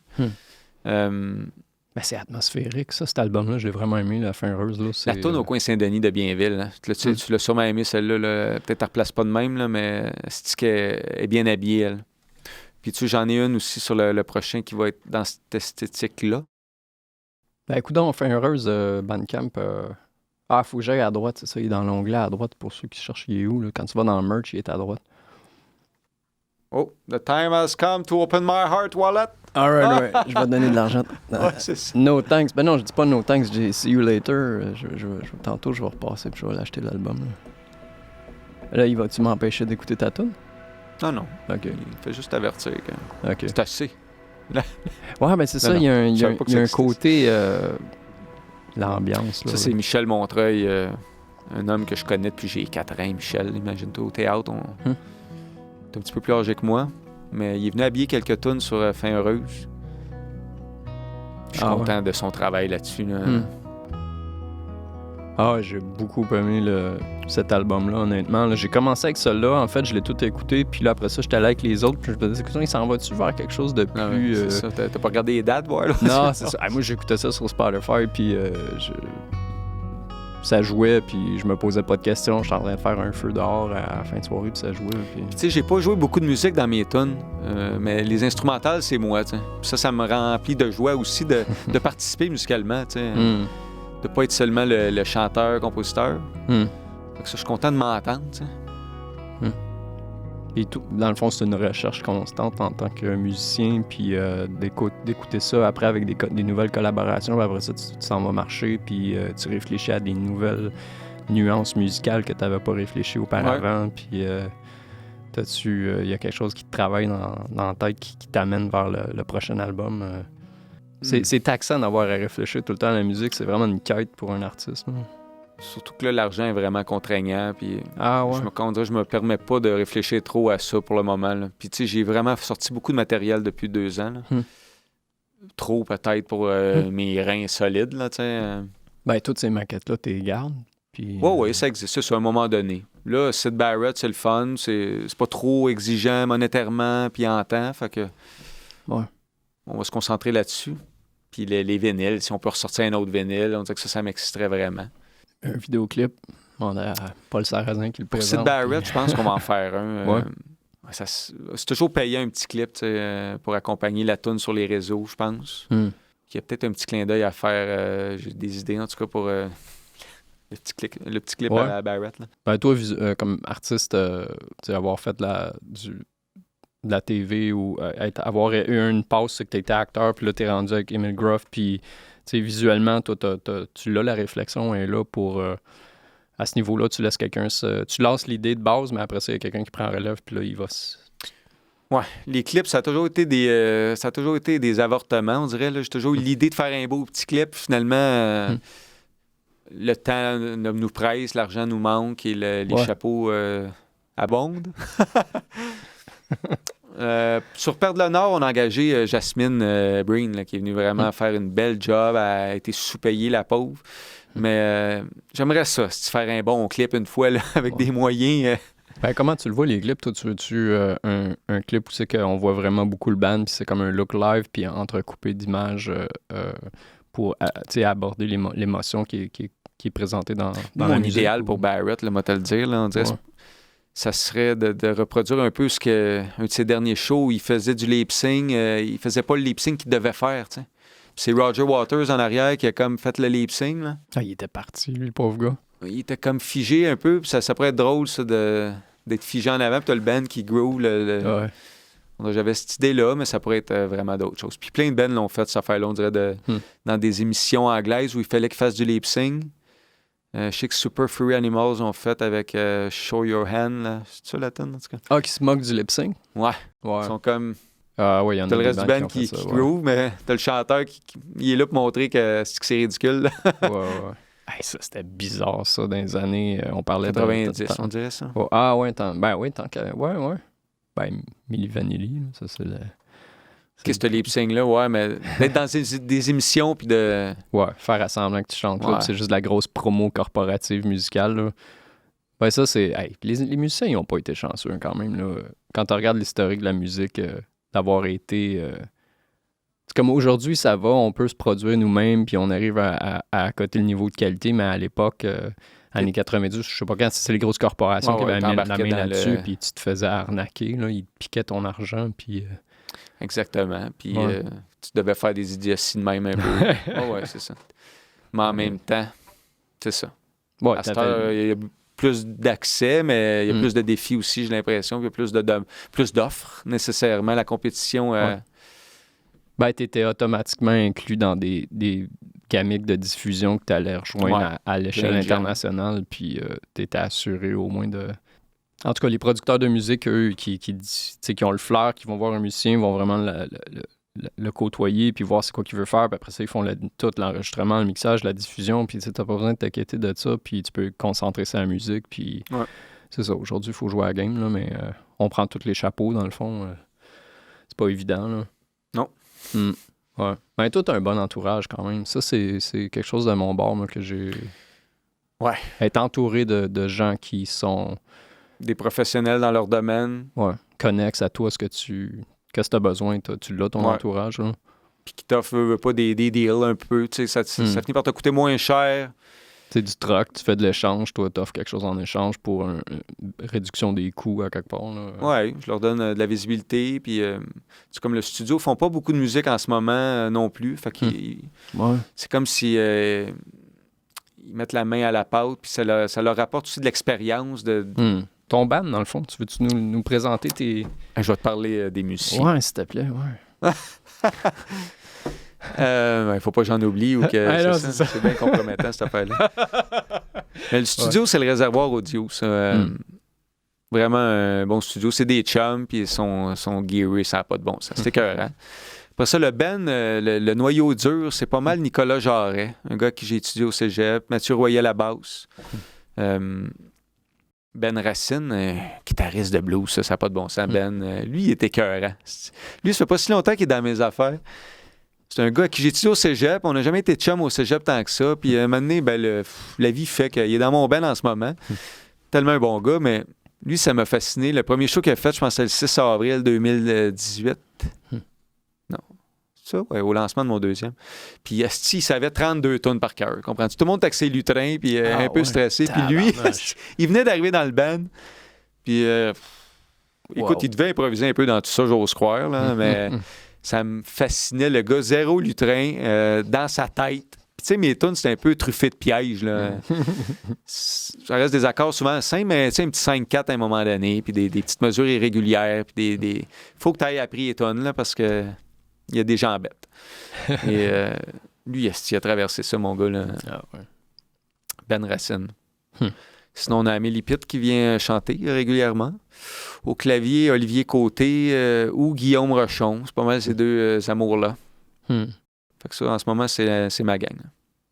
C'est atmosphérique, ça, cet album-là. Je l'ai vraiment aimé, La Fin heureuse. Là, la tourne au coin Saint-Denis de Bienville. Hein. Tu l'as sûrement aimé, celle-là. Là. Peut-être tu ne replaces pas de même, là, mais c'est qu'elle est bien habillée, elle. Puis tu sais, j'en ai une aussi sur le prochain qui va être dans cette esthétique-là. Ben écoute donc, Fin heureuse, Bandcamp... faut que j'aille à droite, c'est ça. Il est dans l'onglet à droite pour ceux qui cherchent il est où. Là. Quand tu vas dans le merch, il est à droite. Oh, the time has come to open my heart wallet. All right. Je vais te donner de l'argent. C'est ça. No thanks. Ben non, je dis pas no thanks, je dis see you later. Tantôt, je vais repasser puis je vais l'acheter l'album. Là, il va-tu m'empêcher d'écouter ta tune? Non. OK. Il fait juste avertir que OK. C'est assez. Ouais, ben c'est ça. Il y a un côté... l'ambiance. Là, ça, c'est Michel Montreuil, un homme que je connais depuis j'ai 4 ans. Michel, imagine-toi, au théâtre, t'es un petit peu plus âgé que moi, mais il est venu habiller quelques tunes sur Fin heureuse. Je suis content de son travail là-dessus. Là. J'ai beaucoup aimé cet album-là, honnêtement. Là, j'ai commencé avec celui-là. En fait, je l'ai tout écouté. Puis là, après ça, j'étais allé avec les autres. Puis je me disais, il s'en va-tu vers quelque chose de plus... c'est ça. T'as pas regardé les dates, voir là? Non, c'est ça. Moi, j'écoutais ça sur Spotify. Puis ça jouait. Puis je me posais pas de questions. J'étais en train de faire un feu dehors à la fin de soirée. Puis ça jouait. Puis... Tu sais, j'ai pas joué beaucoup de musique dans mes tunes. Mais les instrumentales, c'est moi. T'sais. Ça me remplit de joie aussi de participer musicalement. Tu sais. De pas être seulement le chanteur, compositeur. Fait que ça, je suis content de m'entendre, tu sais. Et tout, dans le fond, c'est une recherche constante en tant que musicien, puis d'écouter ça après avec des nouvelles collaborations, puis après ça, tu s'en vas marcher, puis tu réfléchis à des nouvelles nuances musicales que tu n'avais pas réfléchi auparavant, puis il y a quelque chose qui te travaille dans la tête qui t'amène vers le prochain album. C'est taxant d'avoir à réfléchir tout le temps à la musique, c'est vraiment une quête pour un artiste. Là. Surtout que là, l'argent est vraiment contraignant. Puis ouais. Je me permets pas de réfléchir trop à ça pour le moment. Là. Puis tu sais, j'ai vraiment sorti beaucoup de matériel depuis 2 ans. Là. Trop peut-être pour mes reins solides. Là, Ben, toutes ces maquettes-là, tu les gardes. Puis, oui, ça existe. Ça, à un moment donné. Là, Syd Barrett, c'est le fun. C'est pas trop exigeant monétairement puis en temps. Fait que on va se concentrer là-dessus. Puis les vinyles, si on peut ressortir un autre vinyle, on dirait que ça m'exciterait vraiment. Un vidéoclip. On a Paul Sarrazin qui le présente. Pour Syd Barrett, je pense qu'on va en faire un. C'est toujours payé un petit clip pour accompagner la toune sur les réseaux, je pense. Il y a peut-être un petit clin d'œil à faire. J'ai des idées, en tout cas, pour le petit clip à Barrett. Là. Ben, toi, comme artiste, avoir fait de la TV ou avoir eu une pause, c'est que tu étais acteur, puis là, tu es rendu avec Emil Groff, puis visuellement, toi, tu l'as, la réflexion est là pour... à ce niveau-là, tu laisses quelqu'un tu lances l'idée de base, mais après ça, il y a quelqu'un qui prend relève, puis là, il va... Ouais, les clips, ça a toujours été des avortements, on dirait. Là. J'ai toujours eu l'idée de faire un beau petit clip. Finalement, le temps nous presse, l'argent nous manque et les chapeaux abondent. Sur Perdre le Nord, on a engagé Jasmine Breen, là, qui est venue vraiment faire une belle job. Elle a été sous-payée, la pauvre. Mais j'aimerais ça, si tu faire un bon clip une fois là, avec des moyens. Ben, comment tu le vois, les clips? Toi, tu veux-tu un clip où c'est qu'on voit vraiment beaucoup le band, puis c'est comme un look live, puis entrecoupé d'images pour aborder l'émotion qui est présentée dans la musique? Idéal pour Barrett, là, moi te le dire, là, on dirait ça serait de reproduire un peu un de ses derniers shows où il faisait du lip-sync. Il faisait pas le lip-sync qu'il devait faire, tu sais. C'est Roger Waters en arrière qui a comme fait le lip-sync. Là. Il était parti, lui, le pauvre gars. Il était comme figé un peu. Puis ça pourrait être drôle, ça, d'être figé en avant. Puis t'as le band qui groove. J'avais cette idée-là, mais ça pourrait être vraiment d'autres choses. Puis plein de bands l'ont fait, cette affaire-là, on dirait, dans des émissions anglaises où il fallait qu'ils fassent du lip-sync. Je sais que Super Furry Animals ont fait avec Show Your Hand. Là. C'est ça la tune, en tout cas? Ah, qui se moque du lip-sync? Ouais. Ils sont comme... Ah oui, il y en a t'as le reste du band qui groove, mais t'as le chanteur qui est là pour montrer que c'est ridicule. ouais. Hey, ça, c'était bizarre, ça, dans les années... on parlait 90, on dirait ça. Oh, tant qu'à... Ouais. Ben, Milli Vanilli, ça, c'est le... Qu'est-ce que ce lip-sync-là, ouais, mais d'être dans des émissions, puis de... Ouais, faire semblant que tu chantes, là, c'est juste de la grosse promo corporative musicale, là. Ben ça, c'est... Hey, les musiciens, ils n'ont pas été chanceux, quand même, là. Quand tu regardes l'historique de la musique... d'avoir été... C'est comme aujourd'hui, ça va, on peut se produire nous-mêmes, puis on arrive à accoter le niveau de qualité, mais à l'époque, années 90, je sais pas quand, c'est les grosses corporations qui avaient mis la main là-dessus, puis tu te faisais arnaquer, là, ils te piquaient ton argent, puis... Exactement, puis tu devais faire des idioties de même un peu. Ouais, c'est ça. Mais en même temps, c'est ça. Ouais, à cette heure, il y a plus d'accès, mais il y a plus de défis aussi, j'ai l'impression. Il y a plus d'offres, nécessairement. La compétition... Ben, tu étais automatiquement inclus dans des gamiques de diffusion que tu allais rejoindre à l'échelle internationale, puis tu étais assuré au moins de... En tout cas, les producteurs de musique, eux, qui ont le flair, qui vont voir un musicien, vont vraiment le côtoyer, puis voir c'est quoi qu'il veut faire, puis après ça, ils font tout l'enregistrement, le mixage, la diffusion, puis tu n'as pas besoin de t'inquiéter de ça, puis tu peux concentrer sur la musique, puis c'est ça. Aujourd'hui, il faut jouer à la game, là, mais on prend tous les chapeaux, dans le fond. C'est pas évident, là. Non. Ouais. Mais toi, t'as un bon entourage, quand même. Ça, c'est quelque chose de mon bord, moi, que j'ai... Ouais. Être entouré de gens qui sont... Des professionnels dans leur domaine. Ouais. Connexes à toi, qu'est-ce que tu as besoin, tu l'as, ton entourage, là. Puis qui t'offre pas des deals un peu, tu sais, ça finit par te coûter moins cher. Tu sais, du troc, tu fais de l'échange, toi, t'offres quelque chose en échange pour une réduction des coûts à quelque part, là. Ouais, je leur donne de la visibilité, puis c'est comme le studio, ils font pas beaucoup de musique en ce moment non plus, fait qu'ils... C'est comme si... ils mettent la main à la pâte, puis ça leur apporte aussi de l'expérience de ton band, dans le fond. Tu veux-tu nous présenter tes... Je vais te parler des musiciens. Ouais, s'il te plaît, ouais. Il faut pas que j'en oublie ou que non, c'est ça. C'est bien compromettant, cette affaire-là. Mais le studio, c'est le Réservoir Audio. Ça. Vraiment un bon studio. C'est des chums, puis ils sont gearés, ça n'a pas de bon sens. C'est écœurant. Après ça, le band, le noyau dur, c'est pas mal Nicolas Jarret, un gars que j'ai étudié au cégep. Mathieu Royer à la basse. Ben Racine, guitariste de blues, ça n'a pas de bon sens. Ben, lui, il est écœurant. Lui, ça fait pas si longtemps qu'il est dans mes affaires. C'est un gars à qui j'ai étudié au cégep. On n'a jamais été chum au cégep tant que ça. Puis un moment donné, la vie fait qu'il est dans mon band en ce moment. Tellement un bon gars, mais lui, ça m'a fasciné. Le premier show qu'il a fait, je pense que c'est le 6 avril 2018. Non. Ça, ouais, au lancement de mon deuxième. Puis asti, il savait 32 tonnes par cœur. Comprends-tu? Tout le monde taxait lutrin, puis un peu stressé. Puis lui, il venait d'arriver dans le band. Puis écoute, il devait improviser un peu dans tout ça, j'ose croire, là, mais ça me fascinait. Le gars, zéro lutrin, dans sa tête. Puis tu sais, mes tunes, c'était un peu truffé de pièges, là. Ça reste des accords souvent simples, mais tu sais, un petit 5-4 à un moment donné, puis des petites mesures irrégulières, puis des... Faut que tu ailles appris les tunes, là, parce que il y a des gens bêtes. Et lui, il a traversé ça, mon gars, là. Ben Racine. Sinon, on a Amélie Pitt qui vient chanter régulièrement. Au clavier, Olivier Côté ou Guillaume Rochon. C'est pas mal ces deux amours-là. Fait que ça, en ce moment, c'est ma gang.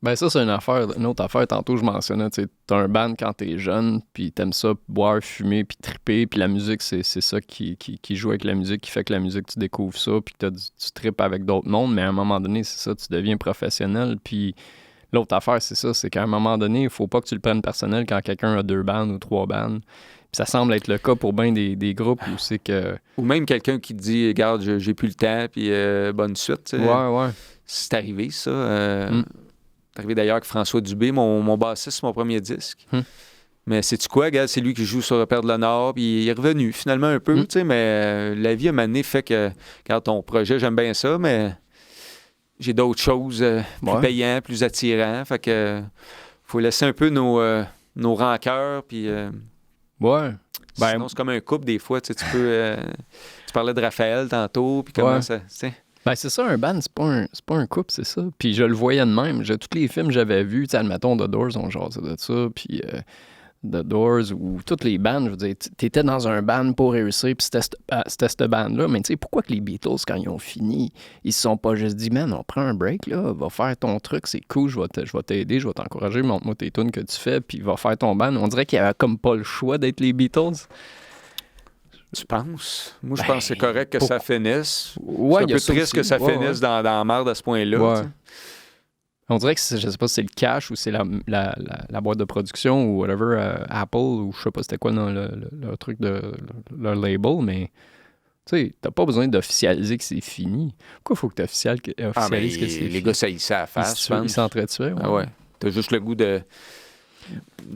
Ben ça, c'est une autre affaire. Tantôt, je mentionnais, tu sais, t'as un band quand t'es jeune, puis t'aimes ça, boire, fumer, puis triper, puis la musique, c'est ça qui joue avec la musique, qui fait que la musique, tu découvres ça, puis que tu tripes avec d'autres mondes, mais à un moment donné, c'est ça, tu deviens professionnel, puis l'autre affaire, c'est ça, c'est qu'à un moment donné, il faut pas que tu le prennes personnel quand quelqu'un a 2 bandes ou 3 bandes. Puis ça semble être le cas pour bien des groupes où c'est que... Ou même quelqu'un qui te dit, regarde, j'ai plus le temps, puis bonne suite, tu sais. Ouais. C'est arrivé, ça. C'est arrivé d'ailleurs avec François Dubé, mon bassiste, c'est mon premier disque. Mais sais-tu quoi, regarde, c'est lui qui joue sur Repère de l'Honneur, puis il est revenu finalement un peu, tu sais, mais la vie à un moment donné fait que, regarde, ton projet, j'aime bien ça, mais j'ai d'autres choses plus payantes, plus attirantes, fait que faut laisser un peu nos rancœurs, puis... Sinon, c'est comme un couple, des fois, tu sais, tu parlais de Raphaël tantôt, puis comment ça... Ben c'est ça, un band, c'est pas un couple, c'est ça. Puis je le voyais de même. Tous les films que j'avais vus, tu sais, admettons, The Doors, on jasait de ça, puis The Doors, ou toutes les bandes, je veux dire, t'étais dans un band pour réussir, puis c'était cette band-là. Mais tu sais, pourquoi que les Beatles, quand ils ont fini, ils se sont pas juste dit, man, on prend un break, là, va faire ton truc, c'est cool, je vais t'aider, je vais t'encourager, montre-moi tes tunes que tu fais, puis va faire ton band. On dirait qu'il y avait comme pas le choix d'être les Beatles. Tu penses? Moi, je pense que c'est correct que ça finisse. Ouais, c'est un peu triste que ça finisse dans la merde à ce point-là. Ouais. On dirait que je sais pas si c'est le cash ou c'est la boîte de production ou whatever, Apple ou je sais pas c'était quoi le truc de leur label, mais tu sais, t'as pas besoin d'officialiser que c'est fini. Pourquoi il faut que tu officialises que c'est fini? Les gars, ça y à la face, ils s'entretuaient. Ouais. T'as juste le goût que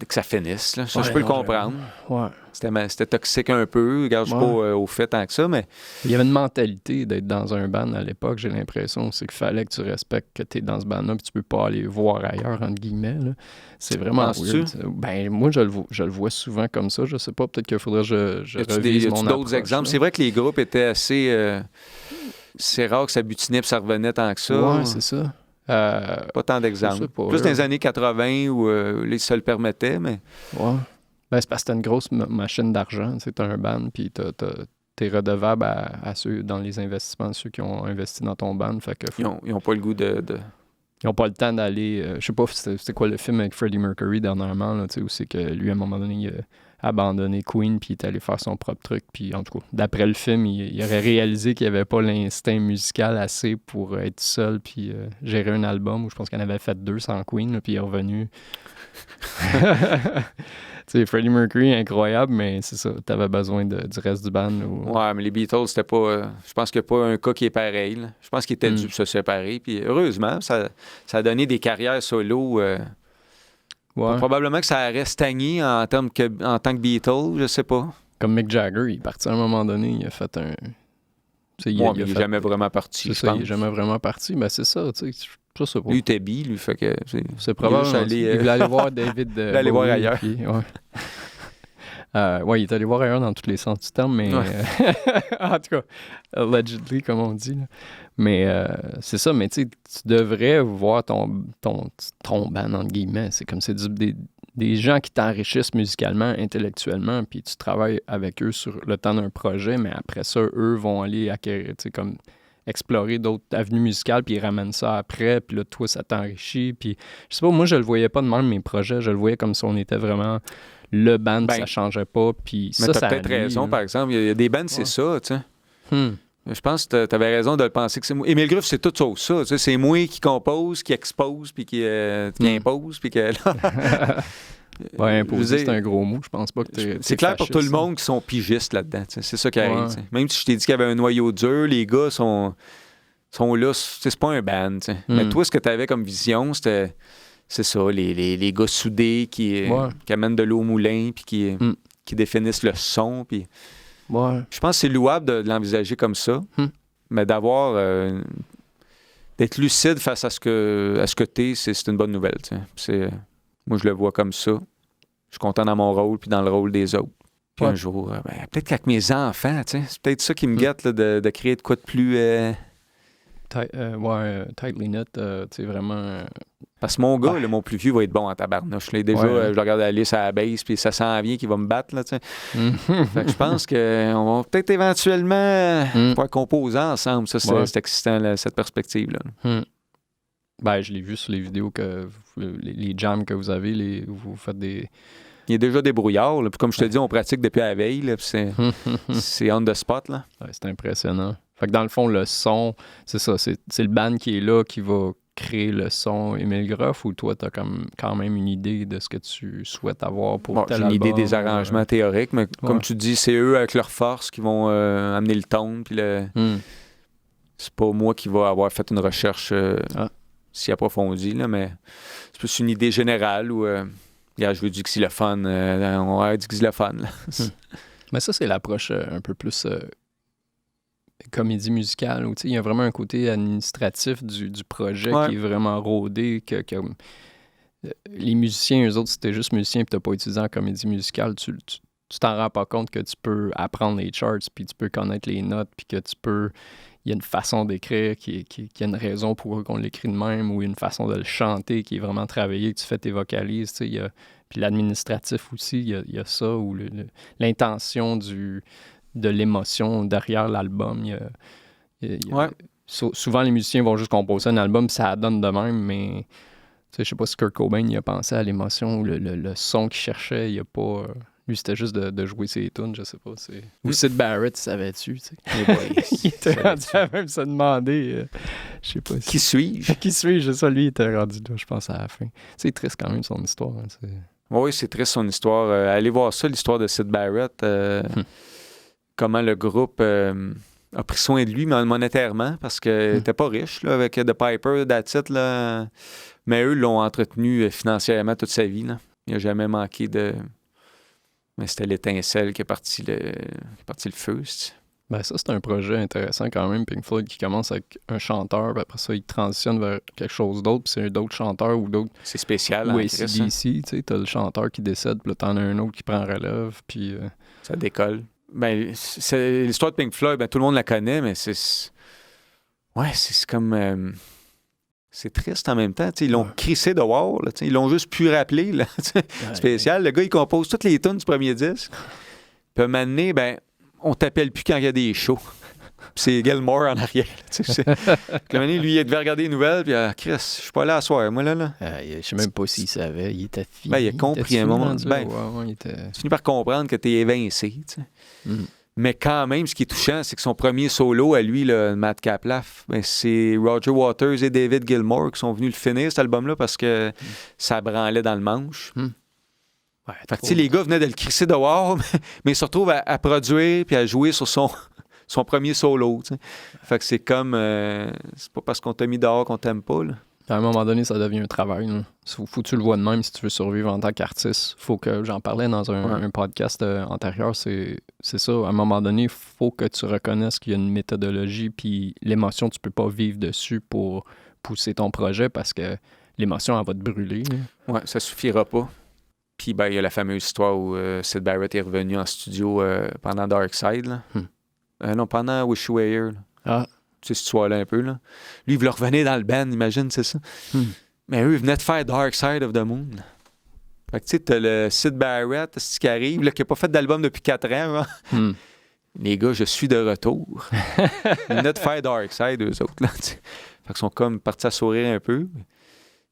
ça finisse. Là. Ça, je peux le comprendre. Ouais. C'était toxique un peu. Regarde, je suis pas au fait tant que ça, mais... Il y avait une mentalité d'être dans un band à l'époque, j'ai l'impression. C'est qu'il fallait que tu respectes que tu es dans ce band-là puis tu peux pas aller voir ailleurs, entre guillemets. Là. C'est vraiment weird. Ben, moi, je le vois souvent comme ça. Je sais pas, peut-être qu'il faudrait que je revise mon approche. D'autres exemples? Là. C'est vrai que les groupes étails assez... c'est rare que ça butinait puis ça revenait tant que ça. Ouais, c'est ça. Pas tant d'exemples. Plus dans les années 80 où les se le permettaient, mais... Ouais. Ben, c'est parce que t'as une grosse machine d'argent. Tu as un band, puis t'es redevable à ceux dans les investissements, ceux qui ont investi dans ton band. Fait que ils ont pas le goût de... Ils n'ont pas le temps d'aller... je sais pas, c'était quoi le film avec Freddie Mercury dernièrement, là, où c'est que lui, à un moment donné, il a abandonné Queen, puis il est allé faire son propre truc. Puis en tout cas, d'après le film, il aurait réalisé qu'il n'y avait pas l'instinct musical assez pour être seul, puis gérer un album, où je pense qu'il en avait fait 2 sans Queen, là, puis il est revenu... Tu sais, Freddie Mercury, incroyable, mais c'est ça, t'avais besoin du reste du band. Ouais, mais les Beatles, c'était pas... je pense qu'il n'y a pas un cas qui est pareil. Là. Je pense qu'ils étaient dû se séparer. Puis heureusement, ça a donné des carrières solo. Probablement que ça aurait stagné en tant que Beatles, je sais pas. Comme Mick Jagger, il est parti à un moment donné, il a fait un... il n'est jamais vraiment parti, je pense. Il n'est jamais vraiment parti, mais c'est ça, tu sais... Lui, t'es bi, lui, fait que... C'est probable. Il voulait aller voir David... il voulait aller voir ailleurs. Puis, Ouais, il est allé voir ailleurs dans tous les sens du terme, mais... Ouais. En tout cas, allegedly, comme on dit. Là. Mais c'est ça, mais tu sais, tu devrais voir ton band, entre guillemets. C'est comme c'est des gens qui t'enrichissent musicalement, intellectuellement, puis tu travailles avec eux sur le temps d'un projet, mais après ça, eux vont aller acquérir, tu sais, comme explorer d'autres avenues musicales, puis ils ramènent ça après, puis là, toi, ça t'enrichit, puis je sais pas, moi, je le voyais pas de même, mes projets, je le voyais comme si on était vraiment le band, ça changeait pas, puis mais ça, t'as ça peut-être raison, par exemple. Il y a des bands, c'est ça, tu sais. Je pense que tu avais raison de le penser que c'est moi. Émile Gruff, c'est tout sauf ça. Tu sais, c'est moi qui compose, qui expose, puis qui impose, puis que... Ouais, imposer, c'est un gros mot. Je pense pas que c'est clair pour tout le monde qui sont pigistes là-dedans. Tu sais, c'est ça qui arrive. Tu sais. Même si je t'ai dit qu'il y avait un noyau dur, les gars sont là. C'est pas un band. Tu sais. Mais toi, ce que tu avais comme vision, c'est ça, les gars soudés qui amènent de l'eau au moulin, puis qui définissent le son, puis... Ouais. Je pense que c'est louable de l'envisager comme ça, mais d'avoir d'être lucide face à ce que t'es, c'est une bonne nouvelle. Moi, je le vois comme ça. Je suis content dans mon rôle puis dans le rôle des autres. Puis un jour, peut-être qu'avec mes enfants, c'est peut-être ça qui me guette là, de créer de quoi de plus... tightly knit, tu sais, vraiment... Parce que mon gars, là, mon plus vieux, va être bon en tabarnouche. Là, déjà, je le regarde aller à la base, puis ça s'en vient qu'il va me battre. Là, fait que je pense qu'on va peut-être éventuellement pouvoir composer ensemble. Ça, c'est excitant, là, cette perspective-là. Ben, je l'ai vu sur les vidéos, les jams que vous avez, vous faites des... Il y a déjà des brouillards. Là, puis comme je te dis, on pratique depuis la veille. Là, puis c'est on the spot. Là. Ouais, c'est impressionnant. Fait que dans le fond, le son, c'est ça, c'est le band qui est là qui va créer le son Émile Gruff, ou toi, t'as quand même une idée de ce que tu souhaites avoir pour tel album? J'ai une idée des arrangements théoriques, mais comme tu dis, c'est eux avec leur force qui vont amener le ton. Puis c'est pas moi qui va avoir fait une recherche si approfondie, là, mais c'est plus une idée générale où je veux du xylophone, on va avoir du xylophone. Là. Mais ça, c'est l'approche un peu plus... comédie musicale, où il y a vraiment un côté administratif du projet qui est vraiment rodé, que les musiciens, eux autres, si t'es juste musicien et t'as pas étudié en comédie musicale, tu t'en rends pas compte que tu peux apprendre les charts, puis tu peux connaître les notes, puis que tu peux... Il y a une façon d'écrire qui a une raison pour qu'on l'écrit de même, ou une façon de le chanter qui est vraiment travaillée, que tu fais tes vocalises, puis l'administratif aussi, il y a ça, ou l'intention de l'émotion derrière l'album. Souvent, les musiciens vont juste composer un album, ça donne de même, mais je sais pas si Kurt Cobain il a pensé à l'émotion ou le son qu'il cherchait. Il a pas... lui, c'était juste de jouer ses tunes, je sais pas. Ou Syd Barrett, savais-tu? Il était rendu à même se demander... je sais pas. Qui suis-je? Qui suis-je? Ça, lui, il était rendu là, je pense, à la fin. C'est triste quand même, son histoire. Hein, oui, c'est triste, son histoire. Allez voir ça, l'histoire de Syd Barrett. Comment le groupe a pris soin de lui monétairement, parce qu'il n'était pas riche là, avec The Piper, That's It, là. Mais eux l'ont entretenu financièrement toute sa vie. Là. Il n'a jamais manqué de... Mais c'était l'étincelle qui a parti le feu. Ben ça, c'est un projet intéressant quand même. Pink Floyd qui commence avec un chanteur, puis après ça, il transitionne vers quelque chose d'autre, puis c'est d'autres chanteurs ou d'autres... C'est spécial. Ou AC/DC, tu sais, t'as le chanteur qui décède, puis là, t'en as un autre qui prend relève, puis... Ça décolle. Ben, c'est l'histoire de Pink Floyd, tout le monde la connaît, mais c'est comme... c'est triste en même temps. T'sais, ils l'ont crissé dehors. Là, ils l'ont juste pu rappeler. Là, spécial. Le gars, il compose toutes les tunes du premier disque. Puis à un moment donné, on t'appelle plus quand il y a des shows. C'est Gilmour en arrière. Puis à un moment donné, lui, il devait regarder les nouvelles. Puis Chris, je suis pas là à soir. Moi, là. Je sais même pas s'il savait. Il était fini. Il a compris à un moment. Tu finis par comprendre que t'es évincé. Mais quand même, ce qui est touchant, c'est que son premier solo à lui, là, Matt Kaplaf, c'est Roger Waters et David Gilmour qui sont venus le finir, cet album-là, parce que ça branlait dans le manche. Fait que, les gars venaient de le crisser dehors, mais ils se retrouvent à produire puis à jouer sur son premier solo. T'sais. Fait que c'est comme... c'est pas parce qu'on t'a mis dehors qu'on t'aime pas, là. À un moment donné, ça devient un travail. Faut que tu le vois de même si tu veux survivre en tant qu'artiste. Faut que j'en parlais dans un podcast antérieur. C'est ça. À un moment donné, il faut que tu reconnaisses qu'il y a une méthodologie, puis l'émotion, tu peux pas vivre dessus pour pousser ton projet parce que l'émotion, elle va te brûler. Ouais, ça suffira pas. Puis il y a la fameuse histoire où Syd Barrett est revenu en studio pendant Dark Side. Là. Non, pendant Wish You Were Here. Ah. Tu sais, cette histoire-là un peu. Là. Lui, il voulait revenir dans le band, imagine, c'est ça. Mais eux, ils venaient de faire Dark Side of the Moon. Fait que tu sais, t'as le Syd Barrett qui arrive, là, qui n'a pas fait d'album depuis 4 ans. Les gars, je suis de retour. Ils venaient de faire Dark Side, eux autres. Là, fait qu'ils sont comme partis à sourire un peu.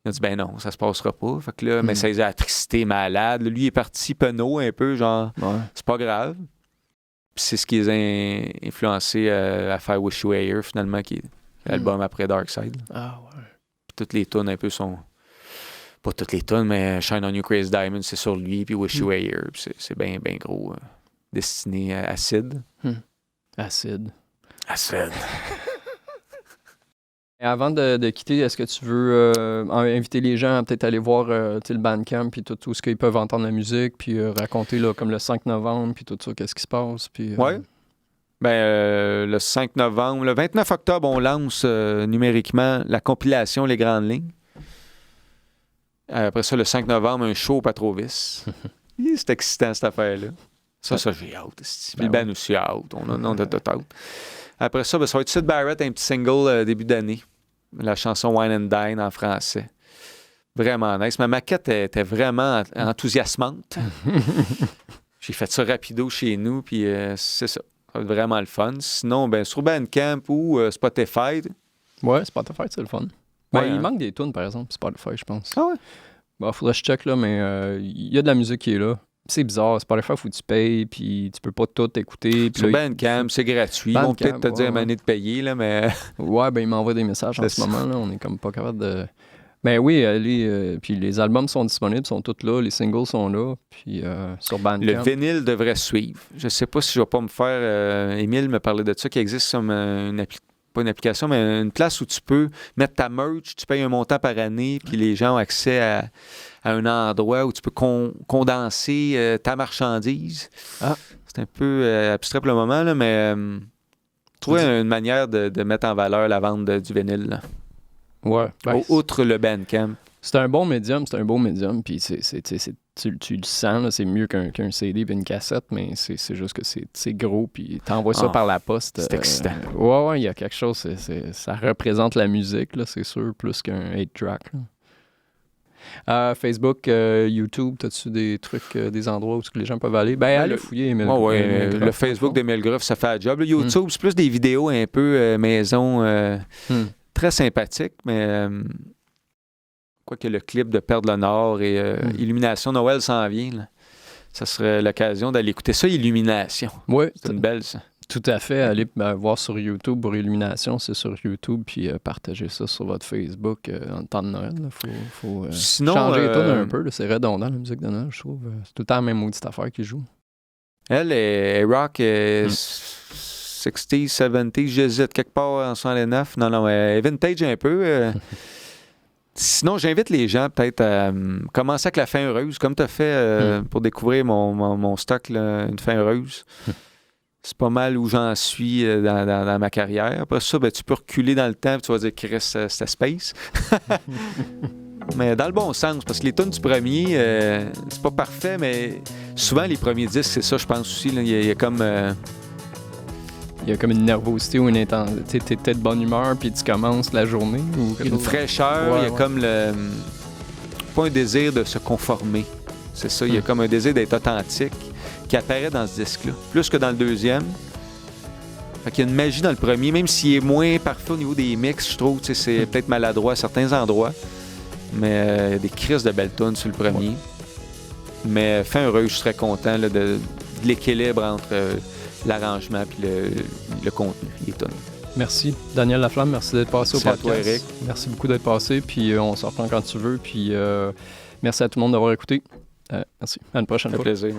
Ils ont dit, ben non, ça se passera pas. Fait que là, mais ça les a attristés, malades. Lui, il est parti penaud un peu, genre, c'est pas grave. Puis c'est ce qui les a influencés à faire Wish You Were Here, finalement, qui est l'album après Dark Side. Ah ouais. Puis toutes les tunes un peu sont... Pas toutes les tunes, mais Shine On You Crazy Diamond, c'est sur lui, puis Wish You Were Here. Puis c'est bien, bien gros. Destiné à Syd. Acide. Acide. Et avant de quitter, est-ce que tu veux inviter les gens à peut-être aller voir le Bandcamp puis tout ce qu'ils peuvent entendre la musique, puis raconter là, comme le 5 novembre, puis tout ça, qu'est-ce qui se passe? Puis, Oui. Ben, le 5 novembre, le 29 octobre, on lance numériquement la compilation Les Grandes Lignes. Après ça, le 5 novembre, un show au Patrovis. C'est excitant, cette affaire-là. Ça, j'ai hâte. Puis le band aussi a hâte. On a tout hâte. Après ça, ça va être Syd Barrett, un petit single début d'année. La chanson Wine and Dine en français. Vraiment nice. Ma maquette était vraiment enthousiasmante. J'ai fait ça rapido chez nous, puis c'est ça. Ça va être vraiment le fun. Sinon, ben sur Bandcamp ou Spotify. Ouais, Spotify, c'est le fun. Ouais, il manque des tunes, par exemple, Spotify, je pense. Ah ouais? Bon, faudrait que je check, là, mais il y a de la musique qui est là. C'est bizarre, Spotify, il faut que tu payes, puis tu peux pas tout écouter. Sur Bandcamp, c'est gratuit. Ils vont peut-être te dire une année de payer, là, mais... Ouais, ben ils m'envoient des messages en ce moment, là. On est comme pas capable de... Ben oui, puis les albums sont disponibles, sont tous là, les singles sont là, puis sur Bandcamp. Le vinyle devrait suivre. Je sais pas si je vais pas me faire... Émile me parlait de ça, qu'il existe comme pas une application, mais une place où tu peux mettre ta merch, tu payes un montant par année, puis les gens ont accès à un endroit où tu peux condenser ta marchandise. Ah. C'est un peu abstrait pour le moment, là, mais trouver une manière de mettre en valeur la vente du vinyle. Là. Ouais. Ben, outre le Bandcamp. C'est un bon médium, puis tu le sens, là, c'est mieux qu'un CD et une cassette, mais c'est juste que c'est gros, puis t'envoies ça par la poste. C'est excitant. Ouais, il y a quelque chose, ça représente la musique, là, c'est sûr, plus qu'un 8-track. Facebook, YouTube, t'as-tu des trucs, des endroits où les gens peuvent aller? Ben, allez fouiller. Le Facebook d'Émile Gruff, ça fait un job. Le YouTube, c'est plus des vidéos un peu maison, très sympathiques, mais... Quoique le clip de Perdre le Nord et Illumination Noël s'en vient, là. Ça serait l'occasion d'aller écouter ça, Illumination. Oui. C'est une belle, ça. Tout à fait. Allez voir sur YouTube pour Illumination, c'est sur YouTube, puis partagez ça sur votre Facebook en temps de Noël. Il faut changer les tunes un peu. Là. C'est redondant, la musique de Noël, je trouve. C'est tout le temps la même maudite affaire qui joue. Elle est rock 60s, 70s, j'hésite quelque part en 69. Non, elle est vintage un peu. Sinon, j'invite les gens peut-être à commencer avec la fin heureuse, comme tu as fait pour découvrir mon stock, là, une fin heureuse. C'est pas mal où j'en suis dans ma carrière. Après ça, ben, tu peux reculer dans le temps et tu vas dire Chris, c'était space. Mais dans le bon sens, parce que les tunes du premier, c'est pas parfait, mais souvent les premiers disques, c'est ça, je pense aussi. Il y a comme... Il y a comme une nervosité ou une intensité. T'es peut-être de bonne humeur, puis tu commences la journée. Ou une fraîcheur, il y a comme pas un désir de se conformer. C'est ça, il y a comme un désir d'être authentique qui apparaît dans ce disque-là, plus que dans le deuxième. Fait qu'il y a une magie dans le premier, même s'il est moins parfait au niveau des mix, je trouve. C'est peut-être maladroit à certains endroits, mais il y a des crises de belles tunes sur le premier. Ouais. Mais fin heureux, je serais content là, de l'équilibre entre... l'arrangement puis le contenu, les tonnes. Merci. Daniel Laflamme, merci d'être passé au podcast. Toi, Eric. Merci beaucoup d'être passé, puis on se reprend quand tu veux, puis merci à tout le monde d'avoir écouté. Merci. À une prochaine fois. Ça fait plaisir.